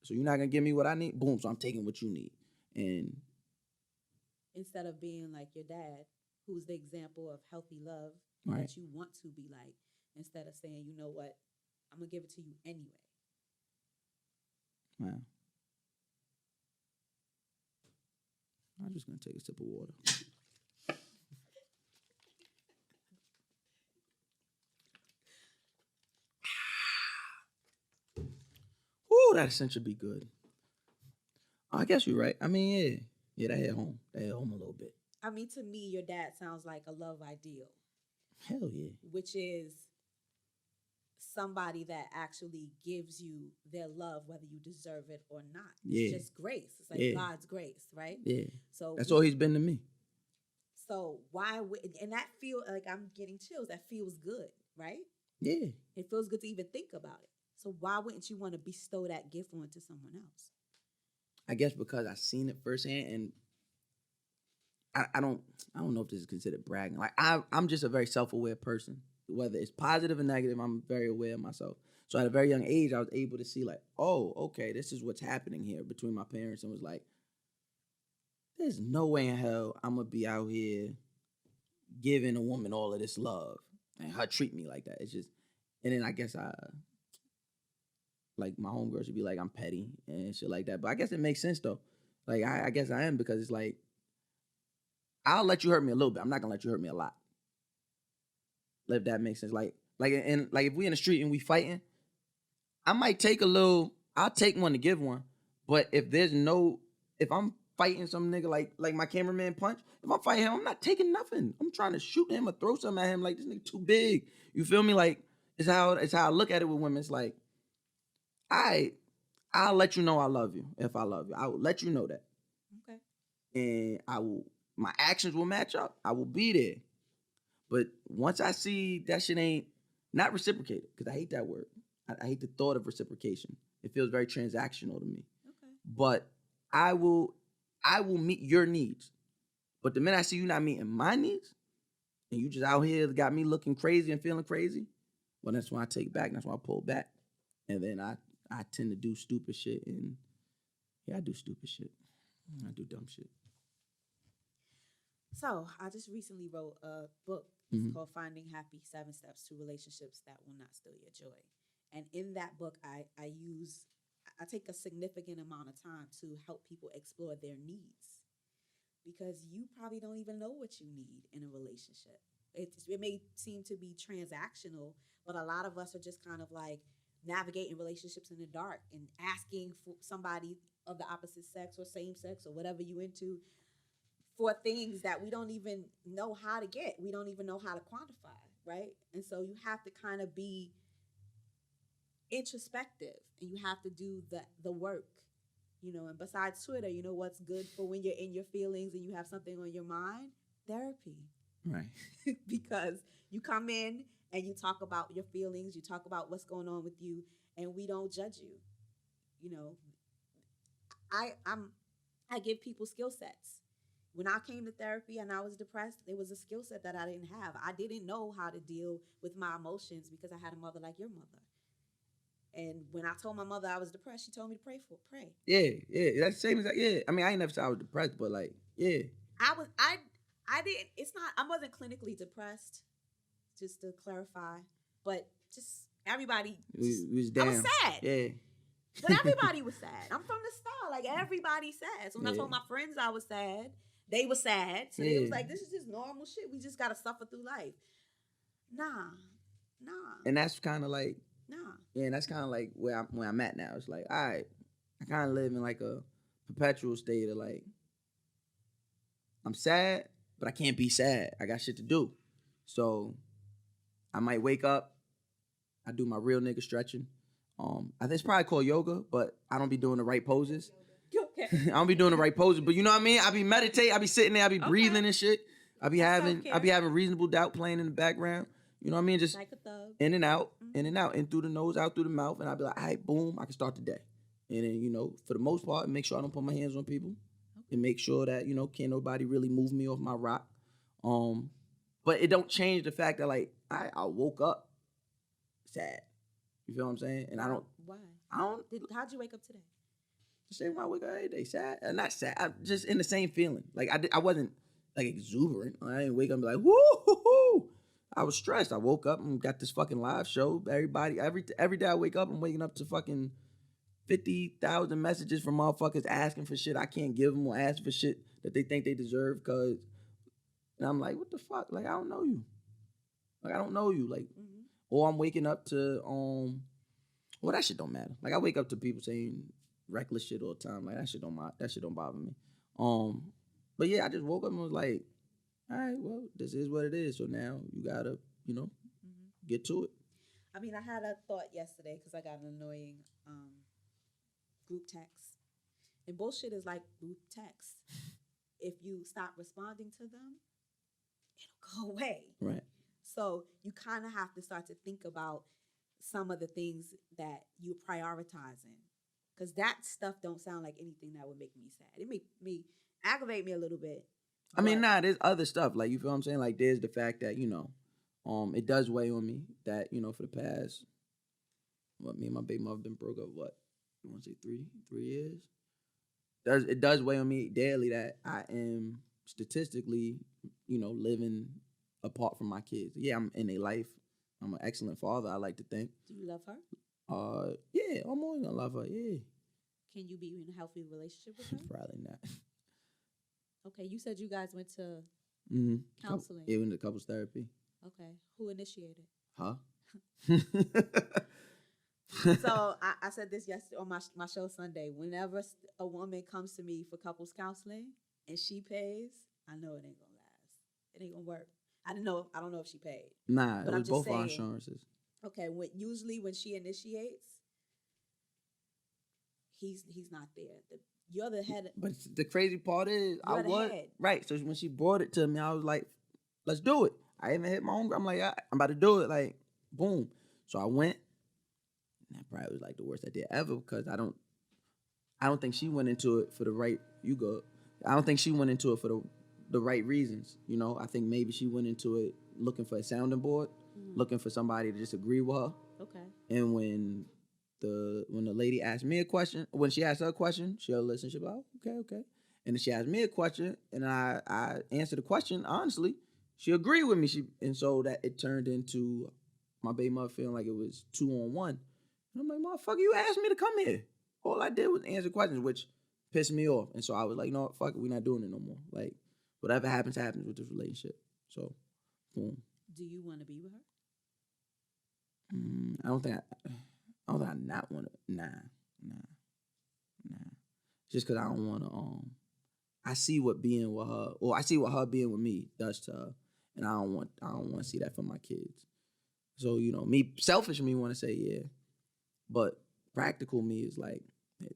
S2: gonna give me what I need? Boom, so I'm taking what you need. And
S5: instead of being like your dad, who's the example of healthy love that you want to be like, instead of saying, you know what, I'm gonna give it to you anyway.
S2: Wow. I'm just gonna take a sip of water. Woo, that scent should be good. I guess you're right. I mean, yeah, that hit home. That hit home a little bit.
S5: I mean, to me, your dad sounds like a love ideal.
S2: Hell yeah.
S5: Which is somebody that actually gives you their love, whether you deserve it or not.
S2: Yeah.
S5: It's just grace. It's like God's grace, right?
S2: Yeah.
S5: So
S2: that's all he's been to me.
S5: So and that feel like I'm getting chills. That feels good, right?
S2: Yeah.
S5: It feels good to even think about it. So why wouldn't you want to bestow that gift onto someone else?
S2: I guess because I seen it firsthand, and I don't know if this is considered bragging. Like I'm just a very self-aware person. Whether it's positive or negative, I'm very aware of myself. So at a very young age, I was able to see like, oh, okay, this is what's happening here between my parents, and was like, there's no way in hell I'm gonna be out here giving a woman all of this love and her treat me like that. It's just, and then I guess like my homegirl should be like, I'm petty and shit like that. But I guess it makes sense though. Like I guess I am, because it's like, I'll let you hurt me a little bit. I'm not gonna let you hurt me a lot. If that makes sense. Like if we in the street and we fighting, I might take I'll take one to give one. But if I'm fighting some nigga like my cameraman Punch, if I'm fighting him, I'm not taking nothing. I'm trying to shoot him or throw something at him. Like, this nigga too big. You feel me? Like, it's how I look at it with women. It's like, I'll let you know I love you if I love you. I will let you know that.
S5: Okay.
S2: And my actions will match up. I will be there. But once I see that shit ain't not reciprocated, because I hate that word. I hate the thought of reciprocation. It feels very transactional to me.
S5: Okay.
S2: But I will meet your needs. But the minute I see you not meeting my needs, and you just out here got me looking crazy and feeling crazy, well, that's when I take back. That's when I pull back. And then I tend to do stupid shit. And yeah, I do stupid shit. I do dumb shit.
S5: So I just recently wrote a book. It's called Finding Happy: 7 Steps to Relationships That Will Not Steal Your Joy. And in that book, I take a significant amount of time to help people explore their needs, because you probably don't even know what you need in a relationship. It may seem to be transactional, but a lot of us are just kind of like, navigating relationships in the dark and asking for somebody of the opposite sex or same sex or whatever you into for things that we don't even know how to get. We don't even know how to quantify, right? And so you have to kind of be introspective and you have to do the work, and besides Twitter, what's good for when you're in your feelings and you have something on your mind? Therapy.
S2: Right.
S5: Because you come in and you talk about your feelings, you talk about what's going on with you, and we don't judge you. I give people skill sets. When I came to therapy and I was depressed, there was a skill set that I didn't have. I didn't know how to deal with my emotions because I had a mother like your mother. And when I told my mother I was depressed, she told me to pray.
S2: Yeah. That's the same as that. Yeah. I mean, I ain't never said I was depressed, but like, yeah.
S5: I didn't, I wasn't clinically depressed, just to clarify, but just everybody,
S2: was down.
S5: I was sad.
S2: Yeah.
S5: But everybody was sad. I'm from the start. Like, everybody sad. So when I told my friends I was sad, they were sad. So they was like, this is just normal shit. We just got to suffer through life. Nah.
S2: And that's kind of like,
S5: Nah.
S2: yeah, and that's kind of like where I'm at now. It's like, all right, I kind of live in like a perpetual state of like, I'm sad, but I can't be sad. I got shit to do. So I might wake up, I do my real nigga stretching. I think it's probably called yoga, but I don't be doing the right poses.
S5: Okay.
S2: I don't be doing the right poses, but you know what I mean? I be meditating, I be sitting there, I be breathing and shit. I be having Reasonable Doubt playing in the background. You know what I mean? Just
S5: like a thug.
S2: in and out, in through the nose, out through the mouth, and I'll be like, all right, boom, I can start the day. And then, for the most part, make sure I don't put my hands on people and make sure that, can't nobody really move me off my rock. But it don't change the fact that, like, I woke up sad. You feel what I'm saying? And
S5: Why?
S2: How'd
S5: you wake up today?
S2: The same way I wake up every day, sad. Not sad, I'm just in the same feeling. Like, I wasn't, like, exuberant. I didn't wake up and be like, woo-hoo-hoo. I was stressed. I woke up and got this fucking live show. Everybody, every day I wake up, I'm waking up to fucking 50,000 messages from motherfuckers asking for shit I can't give them or ask for shit that they think they deserve. And I'm like, what the fuck? Like, I don't know you. Like, or I'm waking up to, well, that shit don't matter. Like, I wake up to people saying reckless shit all the time. Like, that shit don't bother me. But yeah, I just woke up and was like, all right, well, this is what it is. So now you gotta, get to it.
S5: I mean, I had a thought yesterday because I got an annoying group text. And bullshit is like group text. If you stop responding to them, it'll go away.
S2: Right.
S5: So you kind of have to start to think about some of the things that you're prioritizing. Because that stuff don't sound like anything that would make me sad. It may aggravate me a little bit.
S2: I mean, there's other stuff. Like, you feel what I'm saying? Like, there's the fact that, it does weigh on me that, for the past, me and my baby mother been broke up, you want to say 3 years? It does weigh on me daily that I am statistically, living apart from my kids. Yeah, I'm in their life. I'm an excellent father, I like to think.
S5: Do you love her?
S2: Yeah, I'm always gonna love her, yeah.
S5: Can you be in a healthy relationship with her?
S2: Probably not.
S5: Okay, you said you guys went to counseling.
S2: Yeah, we went to couples therapy.
S5: Okay, who initiated?
S2: Huh?
S5: So I said this yesterday on my show Sunday. Whenever a woman comes to me for couples counseling and she pays, I know it ain't gonna last. It ain't gonna work. I don't know if she paid.
S2: Nah,
S5: but
S2: it was both our insurances.
S5: Okay, usually when she initiates, he's not there. You're the head.
S2: But the crazy part is,
S5: head.
S2: Right. So when she brought it to me, I was like, let's do it. I even hit my own. I'm like, I'm about to do it. Like, boom. So I went. And that probably was like the worst idea ever because I don't think she went into it for the right. I don't think she went into it for the right reasons. I think maybe she went into it looking for a sounding board, looking for somebody to just agree with her.
S5: Okay.
S2: And when the lady asked me a question, when she asked her a question, she'll listen. She'll be like, okay. And then she asked me a question, and I answered the question honestly. She agreed with me. And so that it turned into my baby mother feeling like it was 2-on-1. And I'm like, motherfucker, you asked me to come here. All I did was answer questions, which pissed me off. And so I was like, no, fuck it, we're not doing it no more. Like, whatever happens with this relationship. So, boom.
S5: Do you want to be with her?
S2: I don't think I was like, not want to. Nah. Just because I don't want to. I see what being with her, or I see what her being with me does to her, and I don't want to see that for my kids. So me, selfish me want to say yeah, but practical me is like, hey,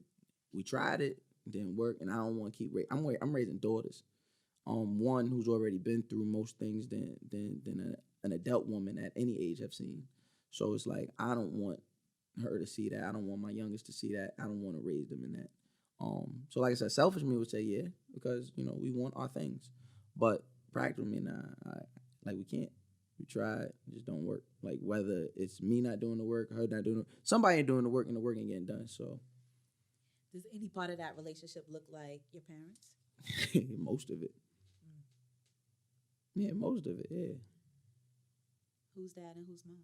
S2: we tried it, didn't work, and I don't want to keep. I'm raising daughters. One who's already been through most things than an adult woman at any age have seen. So it's like I don't want her to see that. I don't want my youngest to see that. I don't want to raise them in that. So like I said, selfish me would say yeah, because we want our things, but practical me, nah, we can't. We tried, it just don't work. Like whether it's me not doing the work, her not doing somebody ain't doing the work, and the work ain't getting done. So,
S5: does any part of that relationship look like your parents?
S2: Most of it. Yeah, most of it. Yeah.
S5: Who's dad and who's mom?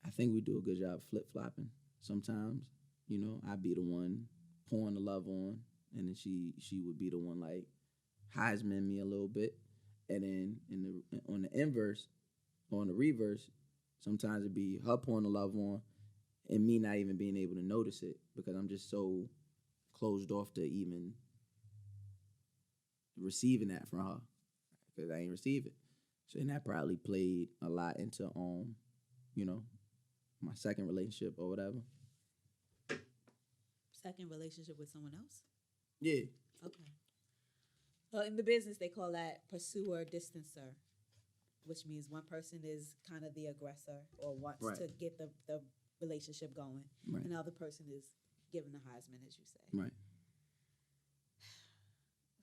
S2: I think we do a good job flip-flopping sometimes. I'd be the one pouring the love on, and then she would be the one like Heisman me a little bit. And then on the inverse, or on the reverse, sometimes it'd be her pouring the love on and me not even being able to notice it because I'm just so closed off to even receiving that from her because I ain't receive it. So then that probably played a lot into my second relationship or whatever.
S5: Second relationship with someone else?
S2: Yeah.
S5: Okay. Well, in the business, they call that pursuer distancer, which means one person is kind of the aggressor or wants to get the relationship going, and the other person is given the Heisman, as you say.
S2: Right.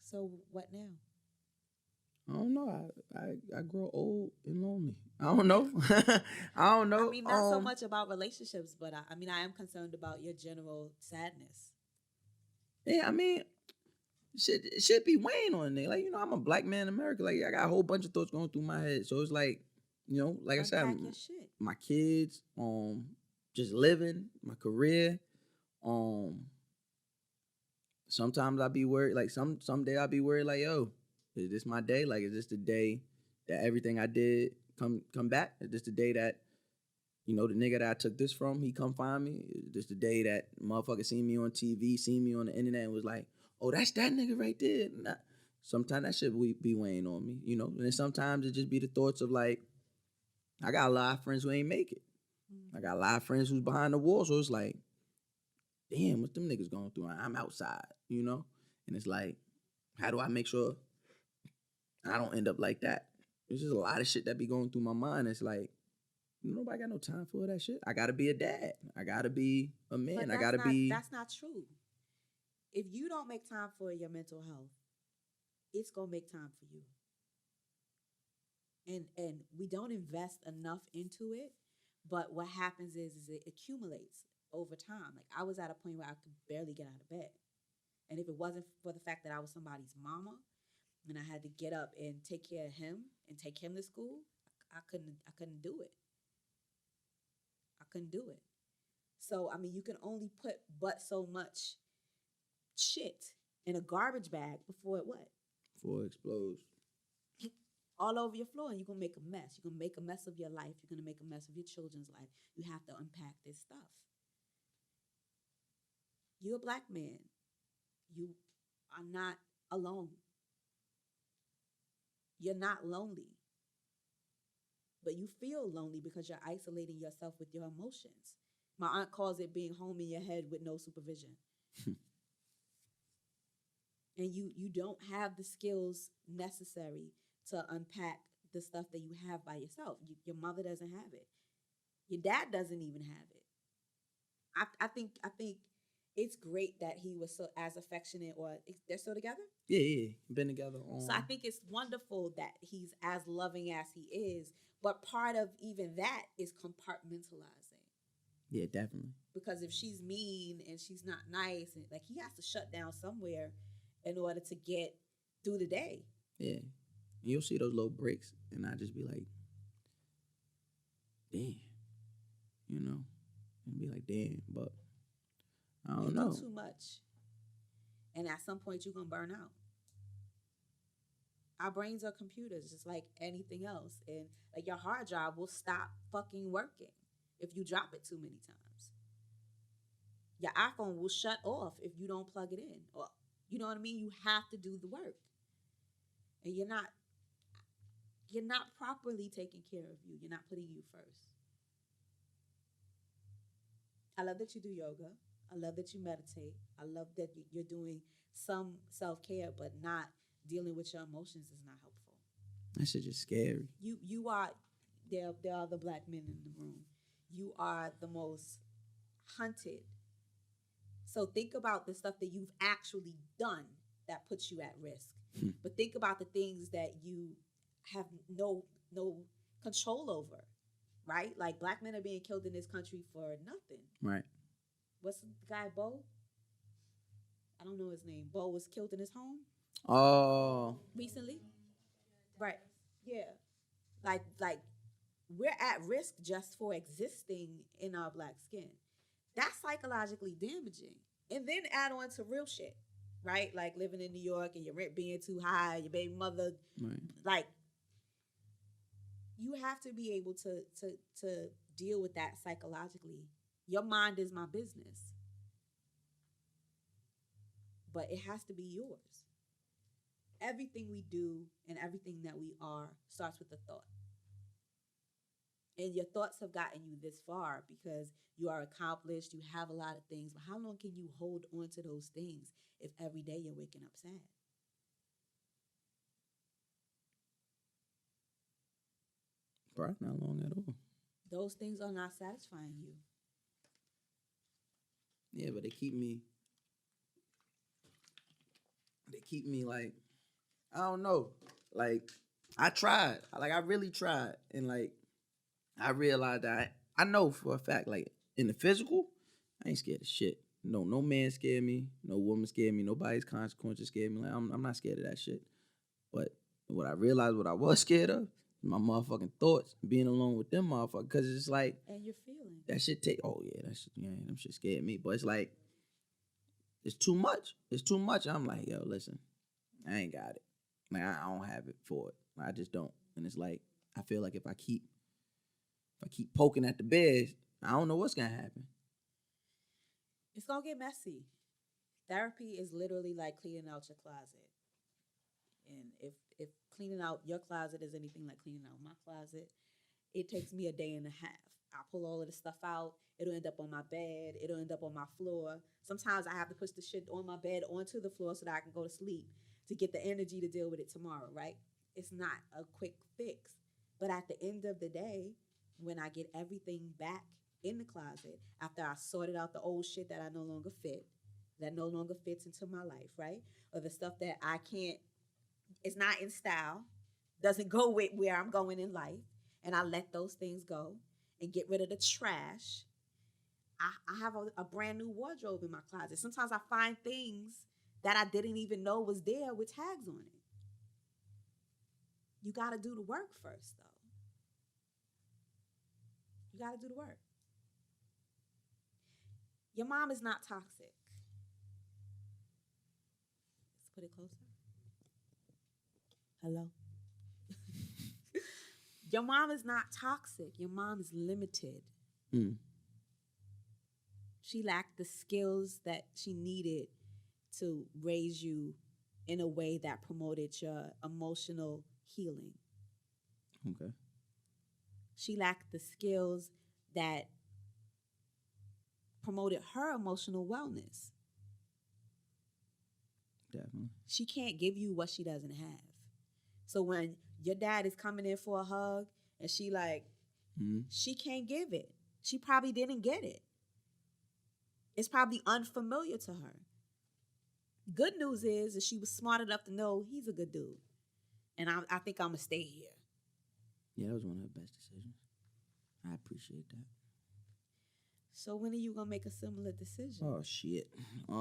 S5: So what now?
S2: I don't know. I grow old and lonely. I don't know. I don't know.
S5: I mean, not so much about relationships, but I am concerned about your general sadness.
S2: Yeah, I mean, shit be weighing on there. Like, I'm a black man in America. Like, I got a whole bunch of thoughts going through my head. So it's like, like I said, my kids, just living, my career. Sometimes I be worried. Like someday I'll be worried. Like, yo, is this my day? Like, is this the day that everything I did come back? Is this the day that, the nigga that I took this from, he come find me? Is this the day that motherfucker seen me on TV, seen me on the internet, and was like, oh, that's that nigga right there? Nah. Sometimes that shit be weighing on me, And then sometimes it just be the thoughts of like, I got a lot of friends who ain't make it. I got a lot of friends who's behind the wall. So it's like, damn, what them niggas going through? I'm outside, And it's like, how do I make sure I don't end up like that? There's just a lot of shit that be going through my mind. It's like, nobody got no time for that shit. I gotta be a dad. I gotta be a man.
S5: That's not true. If you don't make time for your mental health, it's gonna make time for you. And we don't invest enough into it, but what happens is it accumulates over time. Like I was at a point where I could barely get out of bed. And if it wasn't for the fact that I was somebody's mama and I had to get up and take care of him and take him to school, I couldn't do it. I couldn't do it. So, I mean, you can only put but so much shit in a garbage bag before it what?
S2: Before it explodes.
S5: All over your floor, and you're going to make a mess. You're going to make a mess of your life. You're going to make a mess of your children's life. You have to unpack this stuff. You're a black man. You are not alone. You're not lonely. But you feel lonely because you're isolating yourself with your emotions. My aunt calls it being home in your head with no supervision. And you don't have the skills necessary to unpack the stuff that you have by yourself. Your mother doesn't have it. Your dad doesn't even have it. I think it's great that he was so as affectionate, or they're still together?
S2: Yeah. Been together.
S5: So I think it's wonderful that he's as loving as he is, but part of even that is compartmentalizing.
S2: Yeah, definitely.
S5: Because if she's mean and she's not nice, and like he has to shut down somewhere in order to get through the day.
S2: Yeah. And you'll see those little breaks, and I just be like, damn. And be like, damn, but I don't know.
S5: You do too much. And at some point, you're going to burn out. Our brains are computers, just like anything else. And like your hard drive will stop fucking working if you drop it too many times. Your iPhone will shut off if you don't plug it in. Or you know what I mean? You have to do the work. And you're not properly taking care of you. You're not putting you first. I love that you do yoga. I love that you meditate. I love that you're doing some self-care, but not dealing with your emotions is not helpful.
S2: That shit just scary.
S5: You are, there are the black men in the room. You are the most hunted. So think about the stuff that you've actually done that puts you at risk. But think about the things that you have no control over, right? Like black men are being killed in this country for nothing.
S2: Right.
S5: What's the guy, Bo? I don't know his name. Bo was killed in his home.
S2: Oh.
S5: Recently. Right. Yeah. Like we're at risk just for existing in our black skin. That's psychologically damaging. And then add on to real shit, right? Like living in New York and your rent being too high, your baby mother,
S2: Right.
S5: like you have to be able to deal with that psychologically. Your mind is my business. But it has to be yours. Everything we do and everything that we are starts with a thought. And your thoughts have gotten you this far because you are accomplished, you have a lot of things. But how long can you hold on to those things if every day you're waking up sad?
S2: Probably not long at all.
S5: Those things are not satisfying you.
S2: Yeah, but they keep me like, I don't know. Like, I tried. Like, I really tried. And, like, I realized that I know for a fact, like, in the physical, I ain't scared of shit. No man scared me. No woman scared me. Nobody's consequences scared me. Like, I'm not scared of that shit. But what I realized what I was scared of, my motherfucking thoughts, being alone with them motherfuckers. Because it's just like,
S5: And your feelings.
S2: that shit take, oh yeah, that shit, yeah, them shit scared me. But it's like, it's too much. It's too much. I'm like, yo, listen, I ain't got it. Like, I don't have it for it. I just don't. And it's like, I feel like if I keep poking at the bed, I don't know what's gonna happen.
S5: It's gonna get messy. Therapy is literally like cleaning out your closet. And if cleaning out your closet is anything like cleaning out my closet, it takes me a day and a half. I pull all of the stuff out. It'll end up on my bed. It'll end up on my floor. Sometimes I have to push the shit on my bed onto the floor so that I can go to sleep to get the energy to deal with it tomorrow, right? It's not a quick fix. But at the end of the day, when I get everything back in the closet, after I sorted out the old shit that I no longer fit, that no longer fits into my life, right? Or the stuff that I can't, it's not in style, doesn't go with where I'm going in life, and I let those things go and get rid of the trash, I have a brand new wardrobe in my closet. Sometimes I find things that I didn't even know was there with tags on it. You got to do the work first, though. You got to do the work. Your mom is not toxic. Let's put it closer. Hello? Your mom is not toxic. Your mom is limited. She lacked the skills that she needed to raise you in a way that promoted your emotional healing.
S2: Okay.
S5: She lacked the skills that promoted her emotional wellness.
S2: Definitely.
S5: She can't give you what she doesn't have. So when your dad is coming in for a hug and she like, she can't give it. She probably didn't get it. It's probably unfamiliar to her. Good news is that she was smart enough to know he's a good dude. And I think I'm going to stay here.
S2: Yeah, that was one of her best decisions. I appreciate that.
S5: So when are you going to make a similar decision?
S2: Oh, shit. I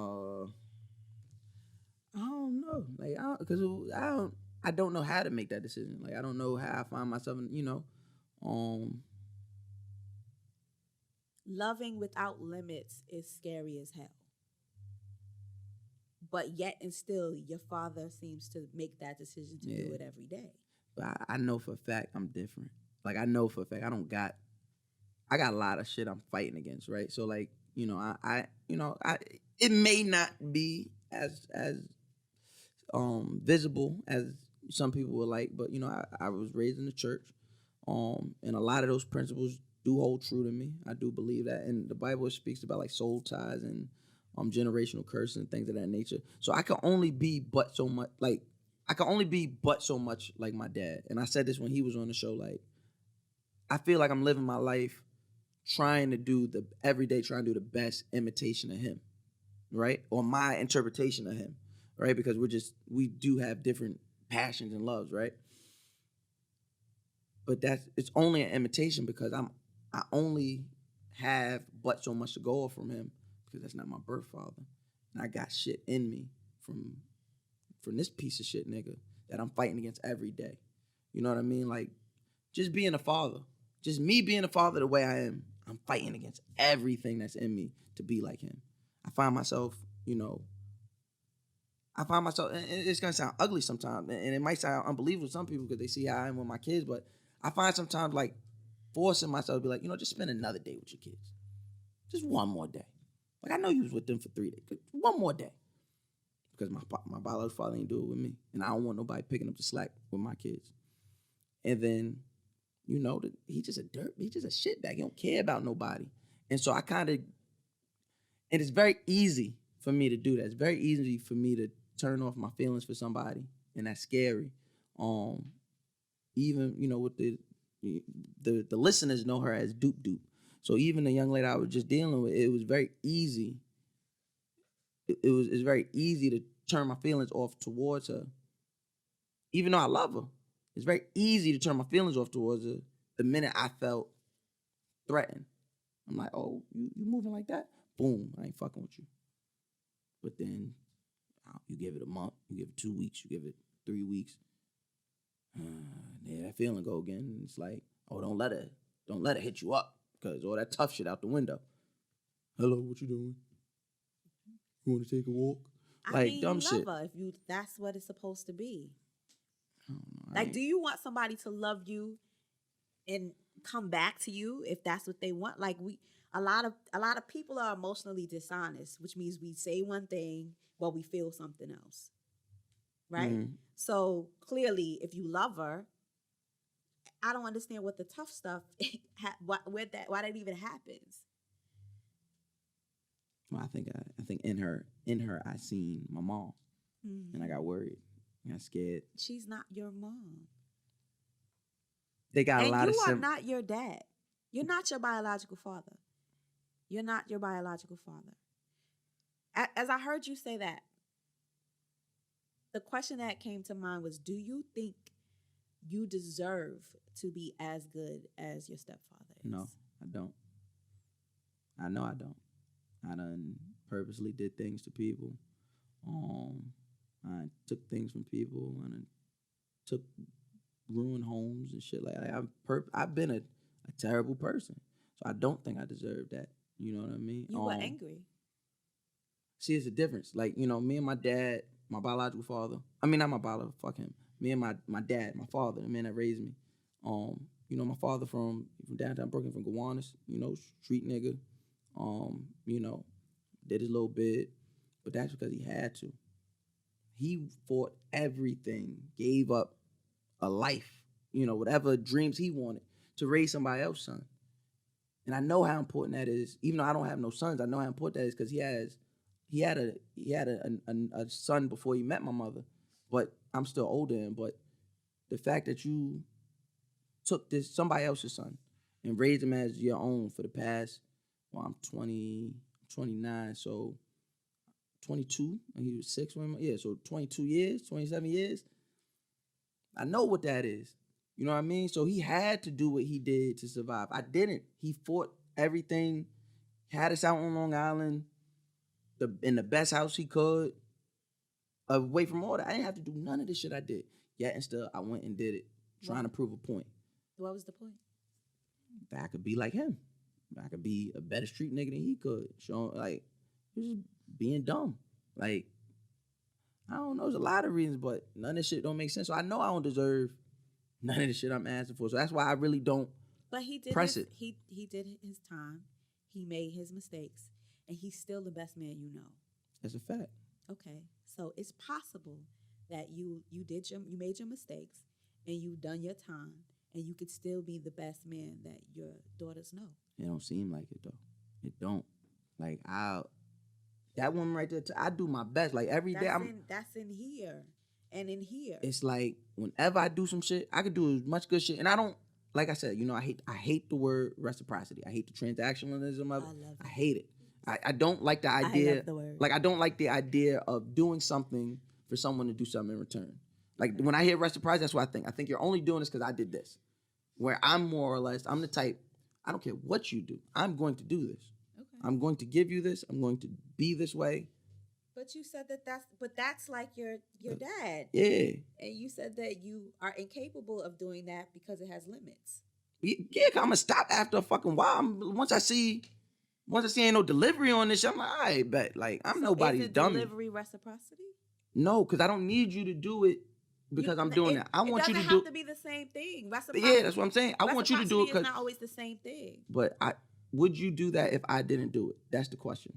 S2: don't know. Like, I don't know how to make that decision. Like, I don't know how I find myself in,
S5: Loving without limits is scary as hell. but yet and still, your father seems to make that decision to do it every day.
S2: But I know for a fact I'm different. Like, I know for a fact I got a lot of shit I'm fighting against, right? So, like, it may not be as visible as some people would like, but I was raised in the church, and a lot of those principles do hold true to me. I do believe that, and the Bible speaks about like soul ties and generational curses and things of that nature. So I can only be but so much like my dad. And I said this when he was on the show. Like, I feel like I'm living my life trying to do the best imitation of him, right? Or my interpretation of him, right? Because we do have different passions and loves, right? But it's only an imitation because I only have but so much to go off from him because that's not my birth father. And I got shit in me from this piece of shit nigga that I'm fighting against every day. You know what I mean? Like, just being a father, just me being a father the way I am, I'm fighting against everything that's in me to be like him. I find myself, and it's gonna sound ugly sometimes, and it might sound unbelievable to some people because they see how I am with my kids, but I find sometimes like forcing myself to be like, just spend another day with your kids. Just one more day. Like, I know you was with them for 3 days. One more day. Because my biological father ain't do it with me. And I don't want nobody picking up the slack with my kids. And then, he's just a shitbag. He don't care about nobody. And so and it's very easy for me to do that. It's very easy for me to turn off my feelings for somebody. And that's scary. Even, with the listeners know her as Doop Doop. So even the young lady I was just dealing with, it was very easy. It's very easy to turn my feelings off towards her. Even though I love her, it's very easy to turn my feelings off towards her the minute I felt threatened. I'm like, oh, you moving like that? Boom, I ain't fucking with you. But then you give it a month, you give it 2 weeks, you give it 3 weeks. That feeling go again. And it's like, oh, don't let it hit you up because all that tough shit out the window. Hello, what you doing? You want to take a walk? Dumb shit.
S5: Her if that's what it's supposed to be.
S2: I don't know,
S5: like, do you want somebody to love you and come back to you if that's what they want? Like, a lot of people are emotionally dishonest, which means we say one thing but we feel something else, right? Mm-hmm. So clearly, if you love her, I don't understand what the tough stuff, why that even happens.
S2: Well, I think in her I seen my mom, and I got worried. I got scared.
S5: She's not your mom.
S2: They got a lot of.
S5: And you are not your dad. You're not your biological father. You're not your biological father. As I heard you say that, the question that came to mind was: do you think you deserve to be as good as your stepfather is?
S2: No, I don't. I know I don't. I done purposely did things to people. I took things from people. I done took ruined homes and shit like that. I've been a terrible person. So I don't think I deserve that. You know what I mean?
S5: You were angry.
S2: See, it's a difference. Like, me and my dad, my biological father. I mean, not my biological, fuck him. Me and my dad, my father, the man that raised me. My father from downtown Brooklyn, from Gowanus, street nigga. Did his little bit, but that's because he had to. He fought everything, gave up a life, whatever dreams he wanted to raise somebody else's son. And I know how important that is. Even though I don't have no sons, I know how important that is because he had a son before he met my mother, but I'm still older than him. But the fact that you took somebody else's son and raised him as your own for the past, I'm 29, so 22, and he was 6 when so 22 years, 27 years. I know what that is. You know what I mean? So he had to do what he did to survive. I didn't. He fought everything, had us out on Long Island, in the best house he could, away from all that. I didn't have to do none of this shit I did. Yet and still, I went and did it, trying to prove a point.
S5: What was the point?
S2: That I could be like him. I could be a better street nigga than he could. He was just being dumb. Like, I don't know. There's a lot of reasons, but none of this shit don't make sense. So I know I don't deserve none of the shit I'm asking for. So that's why I really don't
S5: But he did
S2: press it.
S5: He did his time. He made his mistakes, and he's still the best man you know.
S2: That's a fact.
S5: Okay, so it's possible that you made your mistakes, and you've done your time, and you could still be the best man that your daughters know.
S2: It don't seem like it though. It don't. Like that woman right there. I do my best. Like every day,
S5: That's in here and in here.
S2: It's like whenever I do some shit, I could do as much good shit, and I don't. Like I said, I hate the word reciprocity. I hate the transactionalism of it. I hate it. I don't like the idea.
S5: I love the word.
S2: Like I don't like the idea of doing something for someone to do something in return. Like when I hear reciprocity, that's what I think. I think you're only doing this because I did this. Where I'm more or less, I'm the type, I don't care what you do. I'm going to do this.
S5: Okay.
S2: I'm going to give you this. I'm going to be this way.
S5: But you said that's like your dad.
S2: Yeah.
S5: And you said that you are incapable of doing that because it has limits.
S2: Yeah, cause I'm gonna stop after a fucking while. Once I see ain't no delivery on this shit, I'm like, all right, bet. Like, I'm nobody's dummy.
S5: Delivery reciprocity?
S2: No, because I don't need you to do it because I'm doing that. I want you to do. It
S5: doesn't have to be the same thing. Reciprocity.
S2: Yeah, that's what I'm saying. I want you to do it because
S5: it's not always the same thing.
S2: But would you do that if I didn't do it? That's the question.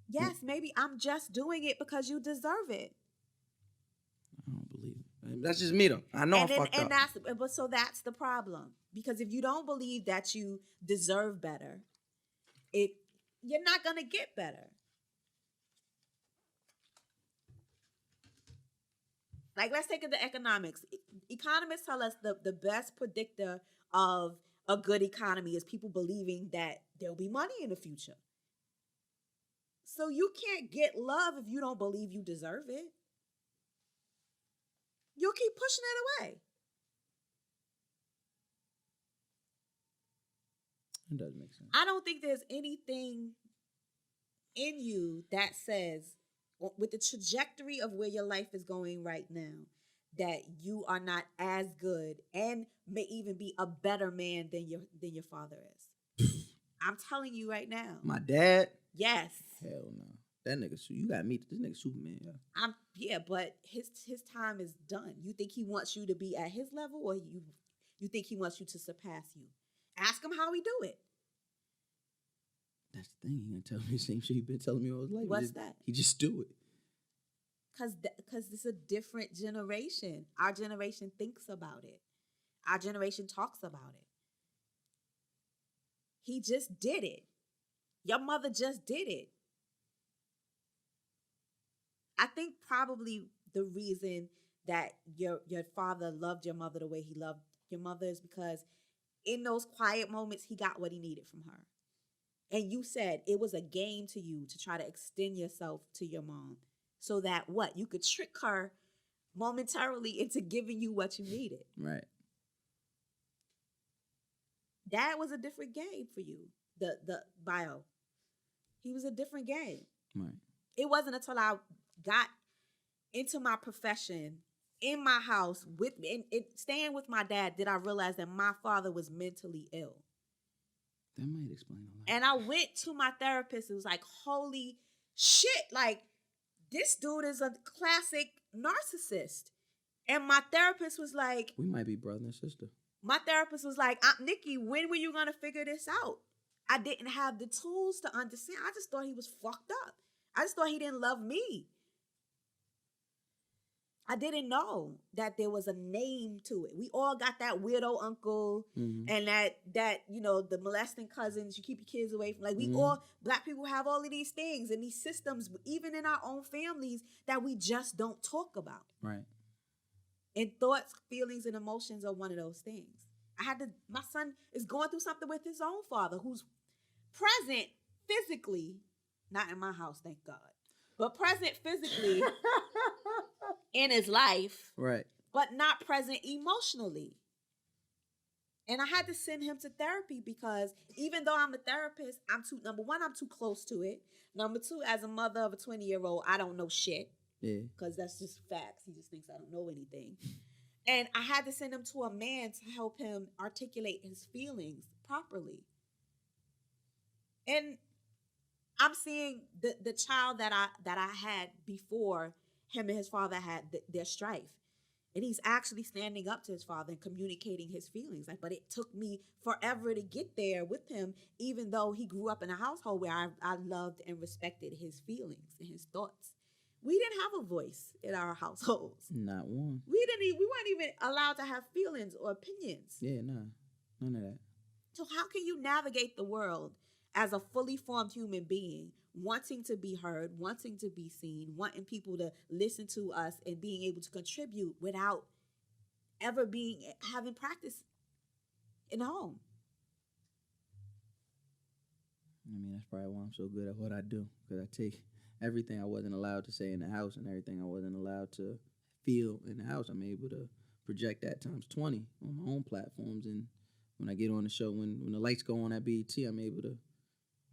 S5: Yes, maybe I'm just doing it because you deserve it.
S2: I don't believe it. That's just me though. I know I'm fucked up.
S5: That's the problem. Because if you don't believe that you deserve better, you're not gonna get better. Like, let's take it to economics. Economists tell us the best predictor of a good economy is people believing that there'll be money in the future. So you can't get love if you don't believe you deserve it. You'll keep pushing it away.
S2: It does make sense.
S5: I don't think there's anything in you that says, with the trajectory of where your life is going right now, that you are not as good and may even be a better man than your father is. I'm telling you right now.
S2: My dad?
S5: Yes.
S2: Hell no. That nigga, you got me. This nigga Superman.
S5: Yeah. But his time is done. You think he wants you to be at his level, or you think he wants you to surpass you? Ask him how he do it.
S2: That's the thing. He gonna tell me the same shit he been telling me all his life.
S5: What's that?
S2: He just do it.
S5: Because it's a different generation. Our generation thinks about it. Our generation talks about it. He just did it. Your mother just did it. I think probably the reason that your father loved your mother the way he loved your mother is because in those quiet moments, he got what he needed from her. And you said it was a game to you to try to extend yourself to your mom so that you could trick her momentarily into giving you what you needed.
S2: Right.
S5: That was a different game for you, the bio. He was a different game.
S2: Right.
S5: It wasn't until I got into my profession, in my house, staying with my dad, did I realize that my father was mentally ill.
S2: That might explain a lot.
S5: And I went to my therapist. It was like, holy shit, like, this dude is a classic narcissist. And my therapist was like...
S2: We might be brother and sister.
S5: My therapist was like, Niki, when were you going to figure this out? I didn't have the tools to understand. I just thought he was fucked up. I just thought he didn't love me. I didn't know that there was a name to it. We all got that weirdo uncle and that the molesting cousins you keep your kids away from. Like, we all, Black people have all of these things and these systems, even in our own families, that we just don't talk about.
S2: Right.
S5: And thoughts, feelings, and emotions are one of those things. My son is going through something with his own father who's present physically, not in my house, thank God, but present physically in his life,
S2: right?
S5: But not present emotionally. And I had to send him to therapy because even though I'm a therapist, number one, I'm too close to it. Number two, as a mother of a 20-year-old, I don't know shit. Yeah. Because that's just facts. He just thinks I don't know anything. And I had to send him to a man to help him articulate his feelings properly. And I'm seeing the child that I had before him and his father had their strife. And he's actually standing up to his father and communicating his feelings. Like, but it took me forever to get there with him, even though he grew up in a household where I loved and respected his feelings and his thoughts. We didn't have a voice in our households.
S2: Not one.
S5: We weren't even allowed to have feelings or opinions.
S2: Yeah, nah. None of that.
S5: So how can you navigate the world as a fully formed human being, wanting to be heard, wanting to be seen, wanting people to listen to us and being able to contribute without ever having practice in home?
S2: I mean, that's probably why I'm so good at what I do, because I take everything I wasn't allowed to say in the house and everything I wasn't allowed to feel in the house. I'm able to project that times 20 on my own platforms. And when I get on the show, when the lights go on at BET, I'm able to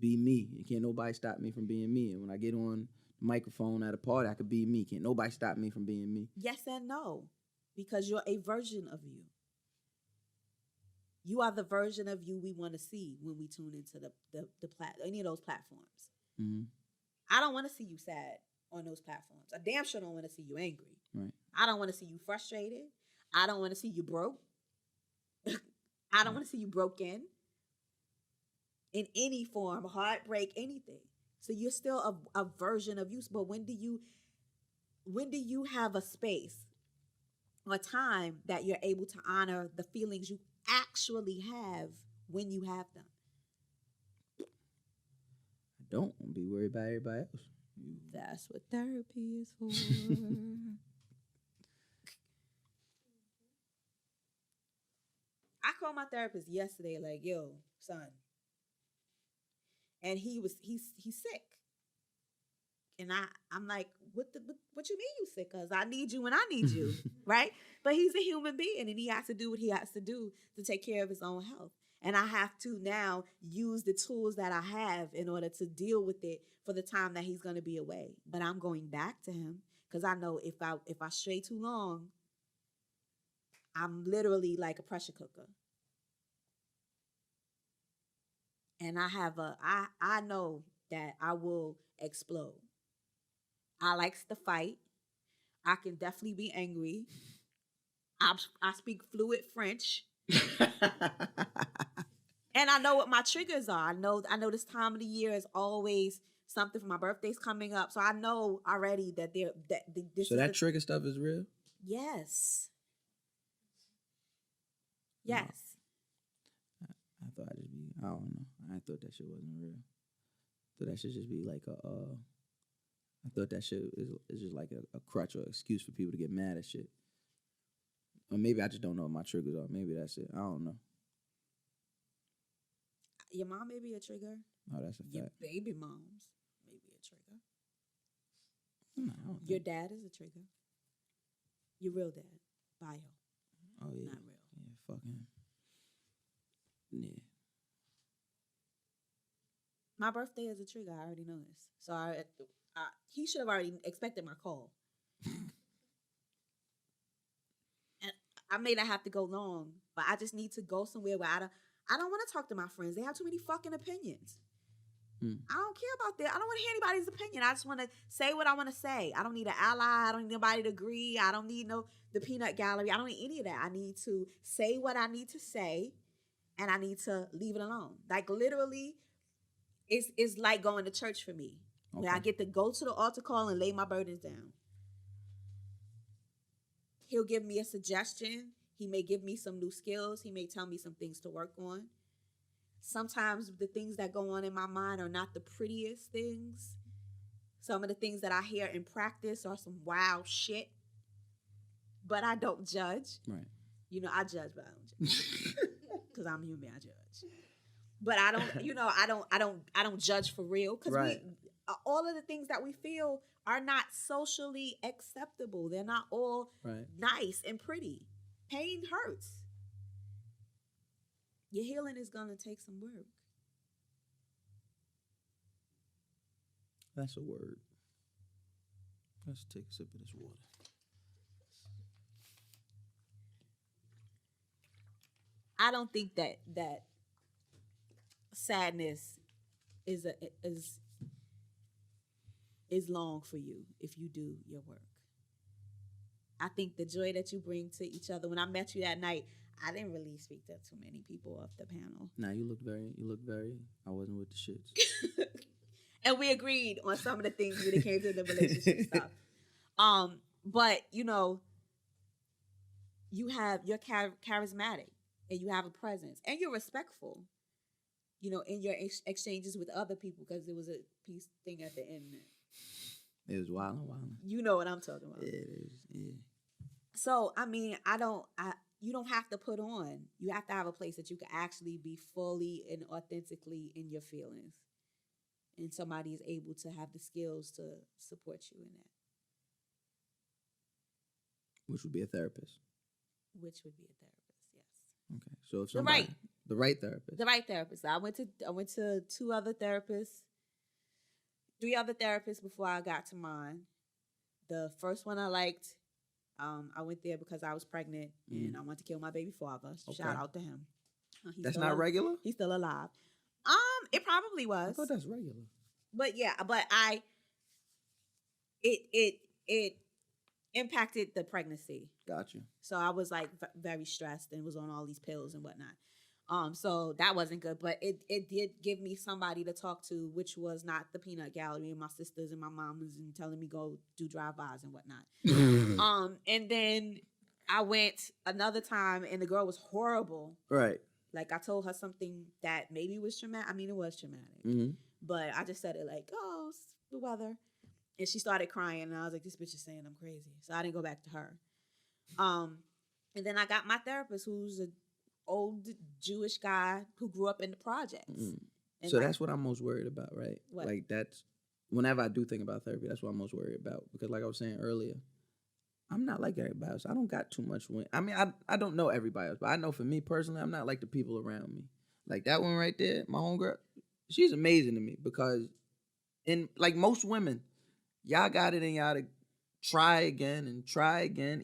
S2: be me. And can't nobody stop me from being me. And when I get on the microphone at a party, I could be me. Can't nobody stop me from being me.
S5: Yes and no, because you're a version of you. You are the version of you we want to see when we tune into any of those platforms.
S2: Mm-hmm.
S5: I don't want to see you sad on those platforms. I damn sure don't want to see you angry.
S2: Right.
S5: I don't want to see you frustrated. I don't want to see you broke. I don't want to see you broken in any form, heartbreak, anything. So you're still a version of you. But when do you have a space or time that you're able to honor the feelings you actually have when you have them?
S2: I don't want to be worried about everybody else.
S5: That's what therapy is for. I called my therapist yesterday, like, yo, son. And he's sick. And I'm like, what you mean you sick? Because I need you when I need you, right? But he's a human being, and he has to do what he has to do to take care of his own health. And I have to now use the tools that I have in order to deal with it for the time that he's going to be away. But I'm going back to him because I know if I stray too long, I'm literally like a pressure cooker. And I know that I will explode. I likes to fight. I can definitely be angry. I speak fluent French. And I know what my triggers are. I know this time of the year is always something for my birthday's coming up. So I know already that this.
S2: So that trigger stuff is real?
S5: Yes. Yes.
S2: I thought I'd just be, I don't know. I thought that shit wasn't real. I thought that should just be like I thought that shit is just like a crutch or excuse for people to get mad at shit. Or maybe I just don't know what my triggers are. Maybe that's it. I don't know.
S5: Your mom may be a trigger.
S2: Oh, that's a fact.
S5: Your baby moms may be a trigger.
S2: No, I don't
S5: Your
S2: think.
S5: dad is a trigger. Your real dad. Bio.
S2: Oh, yeah.
S5: Not real.
S2: Yeah, fuck him. Yeah.
S5: My birthday is a trigger. I already know this. So he should have already expected my call. And I may not have to go long, but I just need to go somewhere where I don't want to talk to my friends. They have too many fucking opinions. I don't care about that. I don't want to hear anybody's opinion. I just want to say what I want to say. I don't need an ally. I don't need nobody to agree. I don't need the peanut gallery. I don't need any of that. I need to say what I need to say, and I need to leave it alone. Like literally, it's like going to church for me. Okay. Where I get to go to the altar call and lay my burdens down. He'll give me a suggestion. He may give me some new skills. He may tell me some things to work on. Sometimes the things that go on in my mind are not the prettiest things. Some of the things that I hear in practice are some wild shit. But I don't judge. Right. You know, I judge, but I don't judge. Because I'm human, I judge. But I don't judge for real. Because right. All of the things that we feel are not socially acceptable. They're not all right. Nice and pretty. Pain hurts. Your healing is going to take some work.
S2: That's a word. Let's take a sip of this water.
S5: I don't think that sadness is long for you if you do your work. I think the joy that you bring to each other. When I met you that night, I didn't really speak to too many people off the panel.
S2: Nah, you look very. I wasn't with the shits.
S5: And we agreed on some of the things when it came to the relationship stuff. But you're charismatic and you have a presence and you're respectful, in your exchanges with other people, because there was a peace thing at the end.
S2: It was wild.
S5: You know what I'm talking about.
S2: Yeah, it is. Yeah.
S5: So, I mean, you don't have to put on. You have to have a place that you can actually be fully and authentically in your feelings. And somebody is able to have the skills to support you in that.
S2: Which would be a therapist.
S5: Which would be a therapist, yes.
S2: Okay. So if somebody, the right therapist.
S5: The right therapist. I went to 2 other therapists, 3 other therapists before I got to mine. The first one I liked, I went there because I was pregnant and I wanted to kill my baby father.
S2: Okay.
S5: Shout out to him.
S2: That's not regular?
S5: He's still alive. It probably was.
S2: I thought that's regular.
S5: But yeah, it impacted the pregnancy.
S2: Gotcha.
S5: So I was like very stressed and was on all these pills and whatnot. So that wasn't good, but it did give me somebody to talk to, which was not the peanut gallery and my sisters and my moms and telling me go do drive-bys and whatnot. And then I went another time and the girl was horrible.
S2: Right.
S5: Like I told her something that maybe was traumatic. I mean, it was traumatic, but I just said it like, oh, it's the weather. And she started crying and I was like, this bitch is saying I'm crazy. So I didn't go back to her. And then I got my therapist, who's an old Jewish guy who grew up in the projects.
S2: So that's what I'm most worried about, right?
S5: What?
S2: Like that's, whenever I do think about therapy, that's what I'm most worried about. Because like I was saying earlier, I'm not like everybody else. I don't got too much wind. I mean, I don't know everybody else, but I know for me personally, I'm not like the people around me. Like that one right there, my homegirl, she's amazing to me because in like most women, y'all got it in y'all to try again.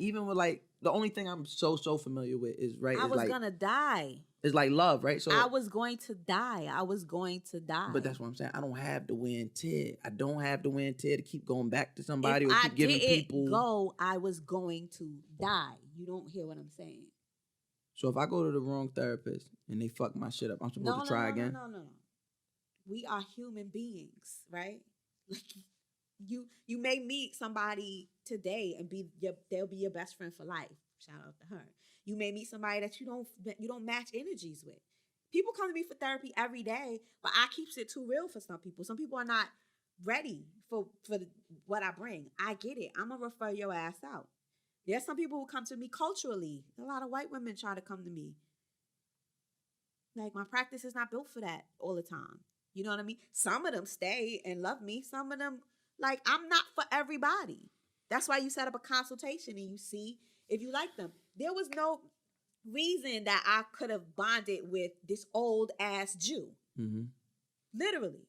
S2: Even with like, the only thing I'm so familiar with is
S5: I was gonna die.
S2: It's like love, right? So
S5: I was going to die.
S2: But that's what I'm saying. I don't have the wear and tear. I don't have the wear and tear to keep going back to somebody or keep giving people.
S5: I was going to die. You don't hear what I'm saying.
S2: So if I go to the wrong therapist and they fuck my shit up, I'm supposed to try again?
S5: No. We are human beings, right? Like you may meet somebody today and they'll be your best friend for life. Shout out to her. You may meet somebody that you don't match energies with. People come to me for therapy every day, but I keep it too real for some people. Some people are not ready for what I bring. I get it. I'm gonna refer your ass out. There's some people who come to me culturally. A lot of white women try to come to me. Like my practice is not built for that all the time. You know what I mean? Some of them stay and love me. Some of them, like, I'm not for everybody. That's why you set up a consultation and you see if you like them. There was no reason that I could have bonded with this old ass Jew. Literally.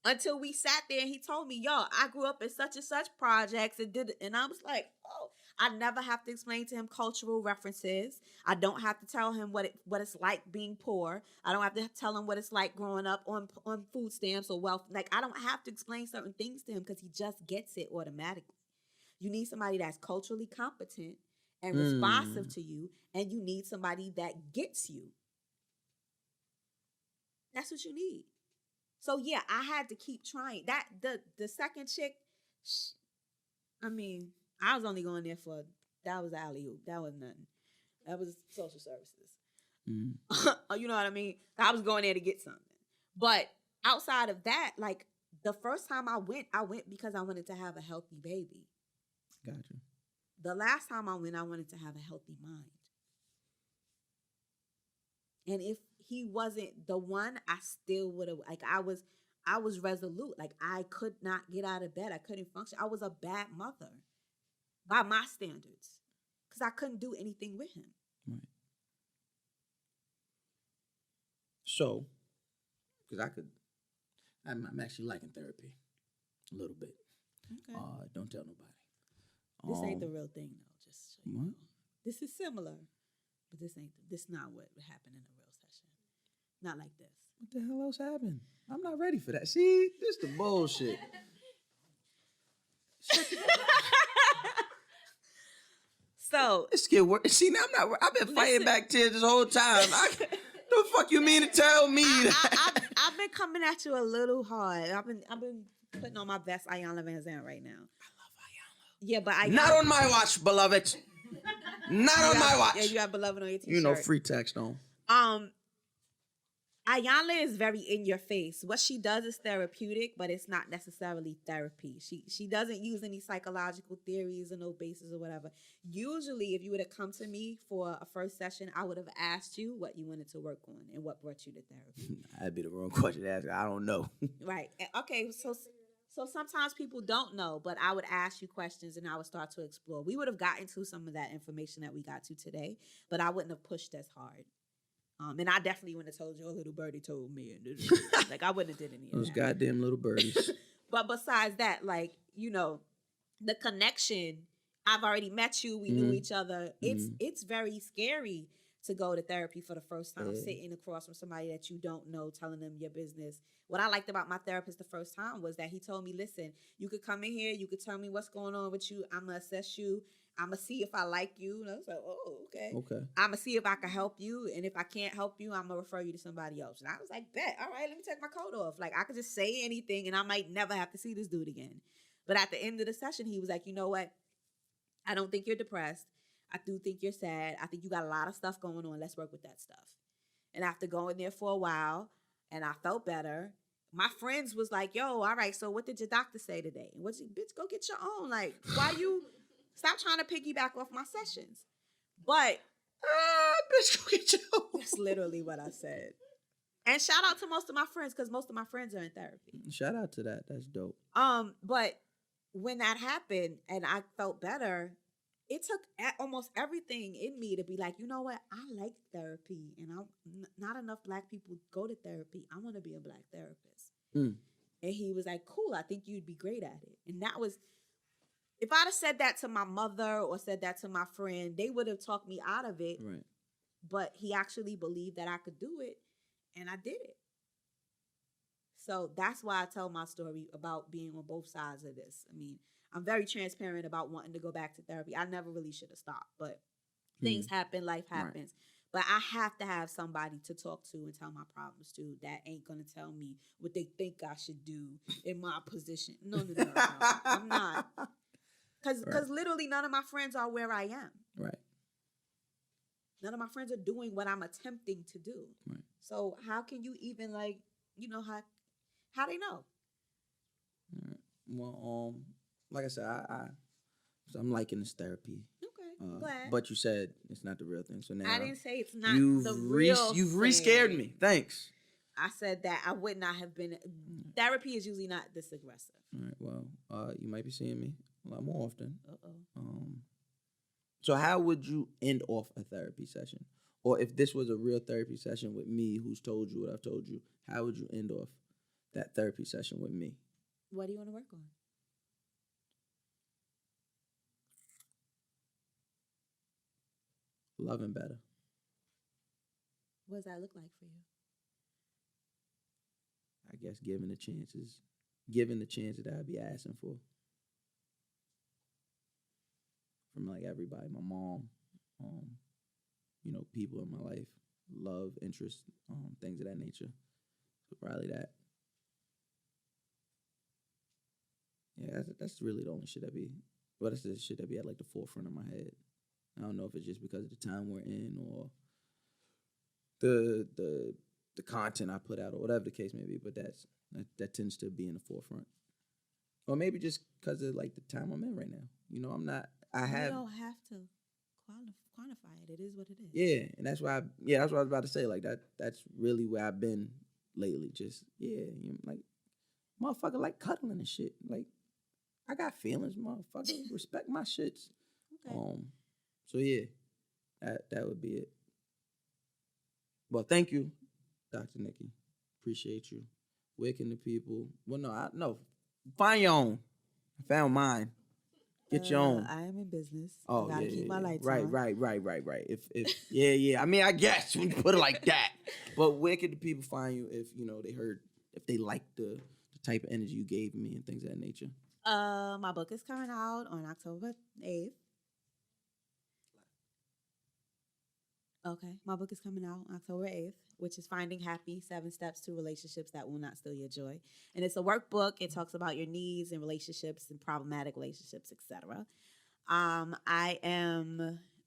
S5: Until we sat there and he told me, yo, I grew up in such and such projects and I was like, oh, I never have to explain to him cultural references. I don't have to tell him what it's like being poor. I don't have to tell him what it's like growing up on food stamps or wealth. Like, I don't have to explain certain things to him because he just gets it automatically. You need somebody that's culturally competent and responsive to you, and you need somebody that gets you. That's what you need. So yeah, I had to keep trying. That the second chick, I mean, I was only going there that was alley-oop. That was nothing. That was social services. You know what I mean? I was going there to get something. But outside of that, like the first time I went because I wanted to have a healthy baby.
S2: Gotcha.
S5: The last time I went, I wanted to have a healthy mind. And if he wasn't the one, I still would have, like, I was resolute. Like, I could not get out of bed. I couldn't function. I was a bad mother by my standards because I couldn't do anything with him.
S2: Right. So, because I'm actually liking therapy a little bit.
S5: Okay.
S2: Don't tell nobody.
S5: This ain't the real thing, though. Just so you
S2: what?
S5: know. This is similar, but this not what would happen in a real session. Not like this.
S2: What the hell else happened? I'm not ready for that. See, this the bullshit.
S5: Yo.
S2: This kid work. See, now I've been fighting back tears this whole time. The fuck you mean to tell me that?
S5: I've been coming at you a little hard. I've been putting on my best Ayanna Van Zandt right now. I love Ayanna. Yeah, but Ayanna.
S2: Not on my watch, beloved. Not on my watch.
S5: Yeah, you got beloved on your t-shirt.
S2: You know, free text on.
S5: Ayanna is very in your face. What she does is therapeutic, but it's not necessarily therapy. She doesn't use any psychological theories or no basis or whatever. Usually, if you would have come to me for a first session, I would have asked you what you wanted to work on and what brought you to therapy.
S2: That'd be the wrong question to ask. I don't know.
S5: Right. Okay, so sometimes people don't know, but I would ask you questions and I would start to explore. We would have gotten to some of that information that we got to today, but I wouldn't have pushed as hard. And I definitely wouldn't have told you, oh, little birdie told me. Like, I wouldn't have did any of
S2: Those
S5: that.
S2: goddamn little birdies.
S5: But besides that, like, you know, the connection, I've already met you. We knew each other. It's very scary to go to therapy for the first time, sitting across from somebody that you don't know, telling them your business. What I liked about my therapist the first time was that he told me, listen, you could come in here, you could tell me what's going on with you. I'm going to assess you. I'm going to see if I like you. And I was like, oh, okay. I'm going to see if I can help you. And if I can't help you, I'm going to refer you to somebody else. And I was like, bet. All right, let me take my coat off. Like, I could just say anything and I might never have to see this dude again. But at the end of the session, he was like, you know what? I don't think you're depressed. I do think you're sad. I think you got a lot of stuff going on. Let's work with that stuff. And after going there for a while, and I felt better, my friends was like, yo, all right, so what did your doctor say today? And what's bitch, go get your own. Like, why you stop trying to piggyback off my sessions? But
S2: bitch, go get your own.
S5: That's literally what I said. And shout out to most of my friends, because most of my friends are in therapy.
S2: Shout out to that. That's dope.
S5: But when that happened and I felt better, it took almost everything in me to be like, you know what? I like therapy, and not enough Black people go to therapy. I want to be a Black therapist. And he was like, cool, I think you'd be great at it. And that was, if I'd have said that to my mother or said that to my friend, they would have talked me out of it.
S2: Right.
S5: But he actually believed that I could do it, and I did it. So that's why I tell my story about being on both sides of this. I mean, I'm very transparent about wanting to go back to therapy. I never really should have stopped, but things happen, life happens. Right. But I have to have somebody to talk to and tell my problems to that ain't going to tell me what they think I should do in my position. No. I'm not. Because literally none of my friends are where I am.
S2: Right.
S5: None of my friends are doing what I'm attempting to do.
S2: Right.
S5: So how can you even, like, you know, how they know?
S2: Right. Well, like I said, I'm liking this therapy.
S5: Okay, glad.
S2: But you said it's not the real thing, so now
S5: I didn't say it's not the real thing.
S2: You've re-scared me. Thanks.
S5: I said that I would not have been. Therapy is usually not this aggressive.
S2: All right. Well, you might be seeing me a lot more often. So how would you end off a therapy session? Or if this was a real therapy session with me, who's told you what I've told you, how would you end off that therapy session with me?
S5: What do you want to work on?
S2: Loving better.
S5: What does that look like for you?
S2: I guess given the chances that I'd be asking for. From like everybody, my mom, you know, people in my life, love, interest, things of that nature. So probably that. Yeah, that's really the only shit that be. Well, that's the shit that be at like the forefront of my head. I don't know if it's just because of the time we're in or the content I put out or whatever the case may be, but that tends to be in the forefront. Or maybe just because of like the time I'm in right now. You know, you
S5: don't have to quantify it. It is what it is.
S2: Yeah, and that's why that's what I was about to say. Like that's really where I've been lately. Just you know, like motherfucker like cuddling and shit. Like I got feelings, motherfucker. Respect my shits. Okay. So yeah, that would be it. Well, thank you, Dr. Niki. Appreciate you. Where can the people? Well, no, find your own. I found mine. Get your own.
S5: I am in business.
S2: Oh,
S5: I gotta keep my lights on.
S2: Right. If yeah. I mean, I guess we put it like that. But where could the people find you if you know they heard, if they liked the type of energy you gave me and things of that nature?
S5: My book is coming out on October 8th. Okay. My book is coming out October 8th, which is Finding Happy, 7 Steps to Relationships That Will Not Steal Your Joy. And it's a workbook. It talks about your needs and relationships and problematic relationships, etc.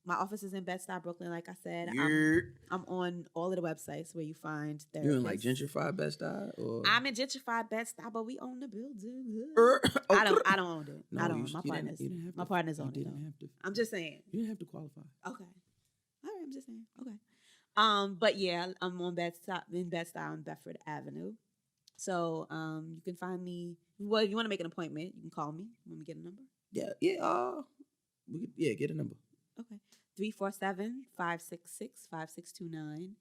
S5: My office is in Bed-Stuy, Brooklyn, like I said. I'm on all of the websites where you find therapists.
S2: You in like gentrified Bed-Stuy? Or?
S5: I'm in gentrified Bed-Stuy, but we own the building.
S2: Okay.
S5: I don't own it.
S2: No,
S5: I don't own my partners. My partners own it. I'm just saying.
S2: You didn't have to qualify.
S5: Okay. All right, I'm just saying. Okay. But yeah, I'm on Bed-Stuy on Bedford Avenue. So you can find me. Well, if you want to make an appointment, you can call me. Want me to get a number?
S2: Yeah. Get a number.
S5: Okay. 347-566-5629.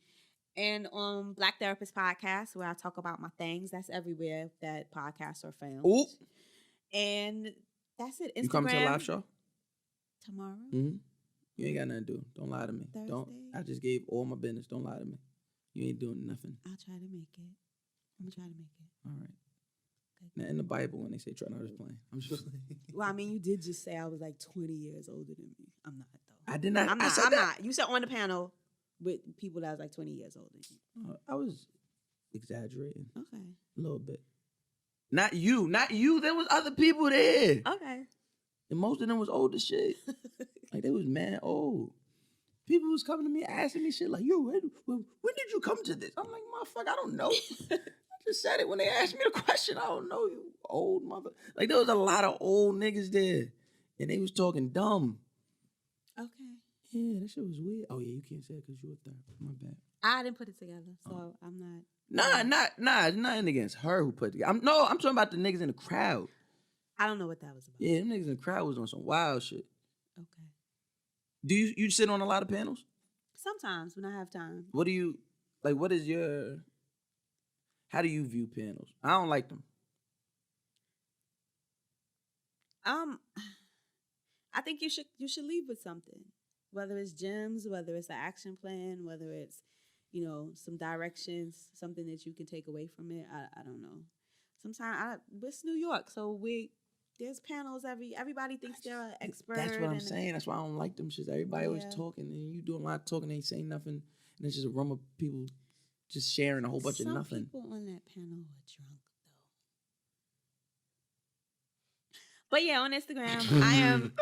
S5: And on Black Therapist Podcast, where I talk about my things. That's everywhere that podcasts are found.
S2: Oop.
S5: And that's it. Instagram.
S2: You coming to a live show?
S5: Tomorrow?
S2: Mm-hmm. You ain't got nothing to do. Don't lie to me.
S5: Thursday?
S2: Don't. I just gave all my business. Don't lie to me. You ain't doing nothing.
S5: I'll try to make it. I'm going to try to make it.
S2: All right. Now, in the Bible, when they say try, I'm just playing. I'm just playing.
S5: Well, I mean, you did just say I was like 20 years older than me. I'm not, though.
S2: I did not.
S5: I'm not.
S2: I said
S5: I'm
S2: that.
S5: not. You said on the panel with people that was like 20 years older than you.
S2: I was exaggerating
S5: Okay.
S2: a little bit. Not you. There was other people there.
S5: Okay.
S2: And most of them was old as shit. Like, they was mad old. People was coming to me asking me shit like, yo, when did you come to this? I'm like, motherfucker, I don't know. I just said it when they asked me the question. I don't know, you old mother. Like, there was a lot of old niggas there. And they was talking dumb.
S5: Okay.
S2: Yeah, that shit was weird. Oh, yeah, you can't say it because you're a therapist. My bad.
S5: I didn't put it together, so I'm not.
S2: Nah, it's nothing against her who put it together. I'm talking about the niggas in the crowd.
S5: I don't know what that was about.
S2: Yeah, them niggas in the crowd was on some wild shit.
S5: Okay.
S2: Do you sit on a lot of panels?
S5: Sometimes when I have time.
S2: What do you, like, how do you view panels? I don't like them.
S5: I think you should leave with something. Whether it's gems, whether it's an action plan, whether it's, some directions, something that you can take away from it. I don't know. Sometimes it's New York, so there's panels everybody thinks they're an expert.
S2: That's what I'm saying. That's why I don't like them shits. Everybody always talking, and you doing a lot of talking, ain't saying nothing, and it's just a room of people just sharing a whole bunch of nothing.
S5: Some people on that panel were drunk, though. But yeah, on Instagram, I am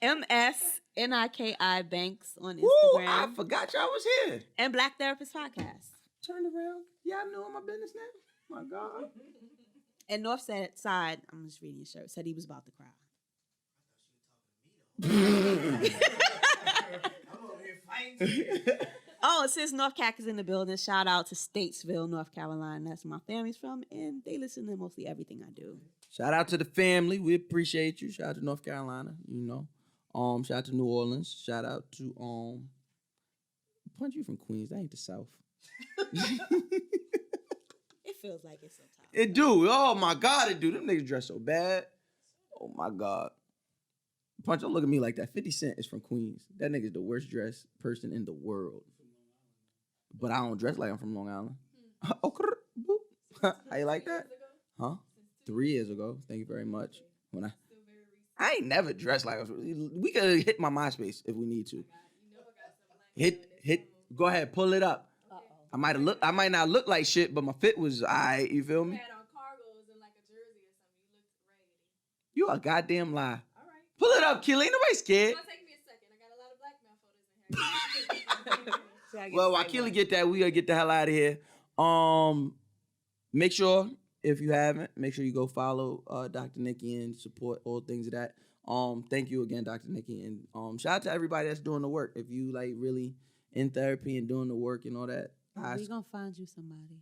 S5: MSNIKI Banks on Instagram.
S2: Woo, I forgot y'all was here.
S5: And Black Therapist Podcast.
S2: Turn around. Y'all know my business now? My God.
S5: And North Side, I'm just reading your shirt, said he was about to cry. Oh, since North Cac is in the building, shout out to Statesville, North Carolina. That's where my family's from, and they listen to mostly everything I do.
S2: Shout out to the family. We appreciate you. Shout out to North Carolina, Shout out to New Orleans. Shout out to punch you from Queens. That ain't the South.
S5: It feels like it sometimes.
S2: It do. Oh my God, it do. Them niggas dress so bad. Oh my God. Punch, don't look at me like that. 50 Cent is from Queens. That nigga's the worst dressed person in the world. But I don't dress like I'm from Long Island. Okay. How you like that? Huh? 3 years ago. Thank you very much. I ain't never dressed like we could hit my MySpace if we need to. Hit. Go ahead, pull it up. I might not look like shit, but my fit was alright. You feel me?
S3: You had on cargos and like a jersey or something.
S2: You
S3: You looked raggedy.
S2: a goddamn lie.
S3: All right.
S2: Pull it up, Keely. Ain't nobody scared.
S3: It's gonna take me a second. I got a lot of blackmail photos in here.
S2: Well, while Keely get that, we gotta get the hell out of here. Make sure, if you haven't, make sure you go follow Dr. Niki and support all things of that. Thank you again, Dr. Niki, and shout out to everybody that's doing the work. If you like really in therapy and doing the work and all that,
S5: we're gonna find you somebody.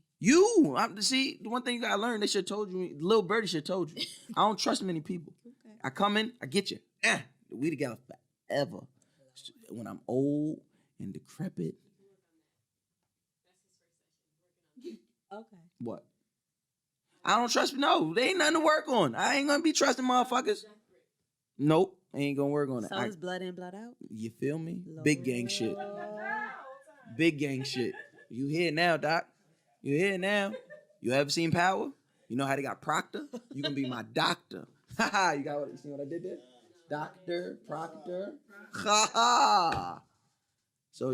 S2: See, the one thing you gotta learn, they should have told you. Little Birdie should have told you. I don't trust many people.
S5: Okay.
S2: I come in, I get you. We together forever. When I'm old and decrepit.
S5: Okay.
S2: What? I don't trust. No, there ain't nothing to work on. I ain't gonna be trusting motherfuckers. Nope, I ain't gonna work on it.
S5: So it's blood in, blood out.
S2: You feel me?
S5: Lord.
S2: Big gang shit. Big gang shit. You here now, Doc? You here now? You ever seen Power? You know how they got Proctor? You gonna be my doctor. Ha you see what I did there? Doctor, Proctor. Ha ha. So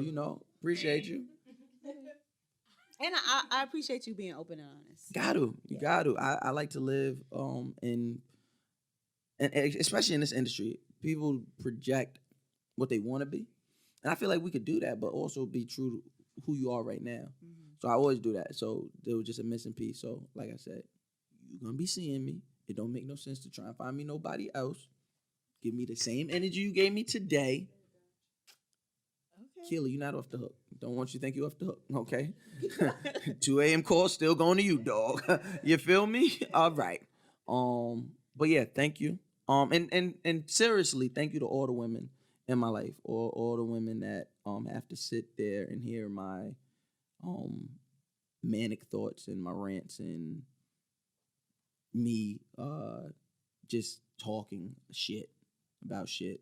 S2: Appreciate you.
S5: And I appreciate you being open and honest.
S2: You got to. I like to live and especially in this industry, people project what they want to be, and I feel like we could do that, but also be true to who you are right now. So I always do that. So there was just a missing piece. So like I said, you're gonna be seeing me. It don't make no sense to try and find me nobody else. Give me the same energy you gave me today. Keely, you're not off the hook. Don't want you to think you're off the hook, okay? 2 a.m. call still going to you, dog. You feel me? All right. But yeah, thank you. And seriously, thank you to all the women in my life, or all the women that have to sit there and hear my manic thoughts and my rants and me just talking shit about shit.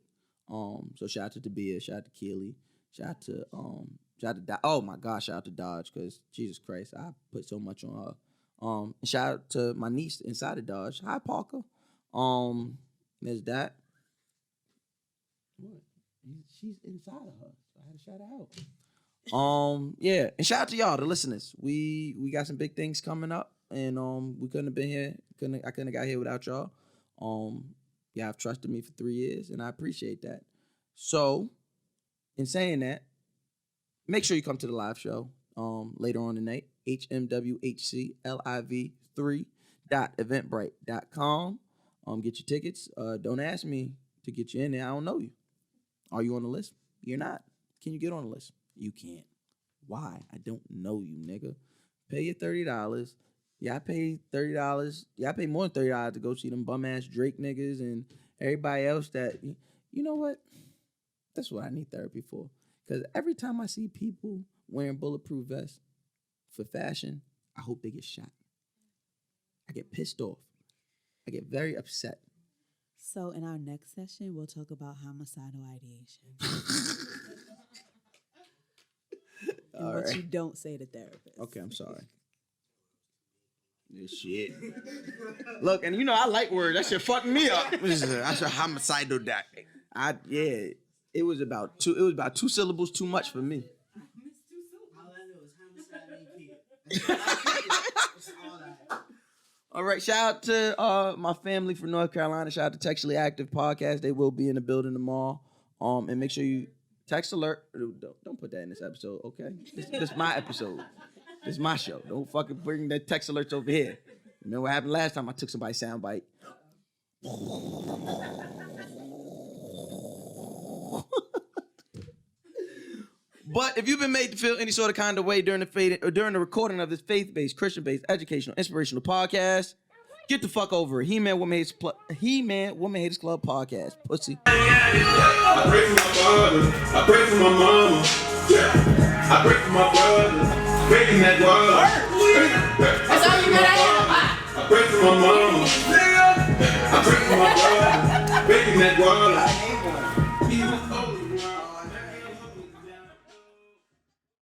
S2: So shout out to Tabia, shout out to Keely. Shout out to oh my gosh, shout out to Dodge, because Jesus Christ, I put so much on her. And shout out to my niece inside of Dodge. Hi, Parker. There's that. What? She's inside of her, so I had to shout her out. Yeah, and shout out to y'all, the listeners. We got some big things coming up, and we couldn't have been here. I couldn't have got here without y'all. Y'all have trusted me for 3 years, and I appreciate that. So, in saying that, make sure you come to the live show later on tonight. HMWHC liv3.eventbrite.com. Get your tickets. Don't ask me to get you in there. I don't know you. Are you on the list? You're not. Can you get on the list? You can't. Why? I don't know you, nigga. Pay your $30. Yeah, I pay $30. Yeah, I pay more than $30 to go see them bum ass Drake niggas and everybody else that, you know what? That's what I need therapy for. Because every time I see people wearing bulletproof vests for fashion, I hope they get shot. I get pissed off. I get very upset.
S5: So in our next session, we'll talk about homicidal ideation. And what you don't say to therapists.
S2: Okay, I'm sorry. This shit. Look, and you know I like words. That shit fucking me up. That's a homicidal diet. It was about 2 syllables too much for me.
S4: All I know is homicide.
S2: All right, shout out to my family from North Carolina. Shout out to Textually Active Podcast. They will be in the building tomorrow. And make sure you text alert. Don't put that in this episode, okay? This is my episode. This is my show. Don't fucking bring that text alerts over here. You know what happened last time I took somebody's soundbite? But if you've been made to feel any sort of kind of way during the recording of this faith-based, Christian-based, educational, inspirational podcast, get the fuck over it. He-ManWomanHatersClub podcast. Pussy.
S6: I pray for my father. I pray for my mama. I pray for my brother. Breaking that water.
S3: That's all you gotta have.
S6: I pray for my mama. I pray for my brother. Breaking that water. He was over.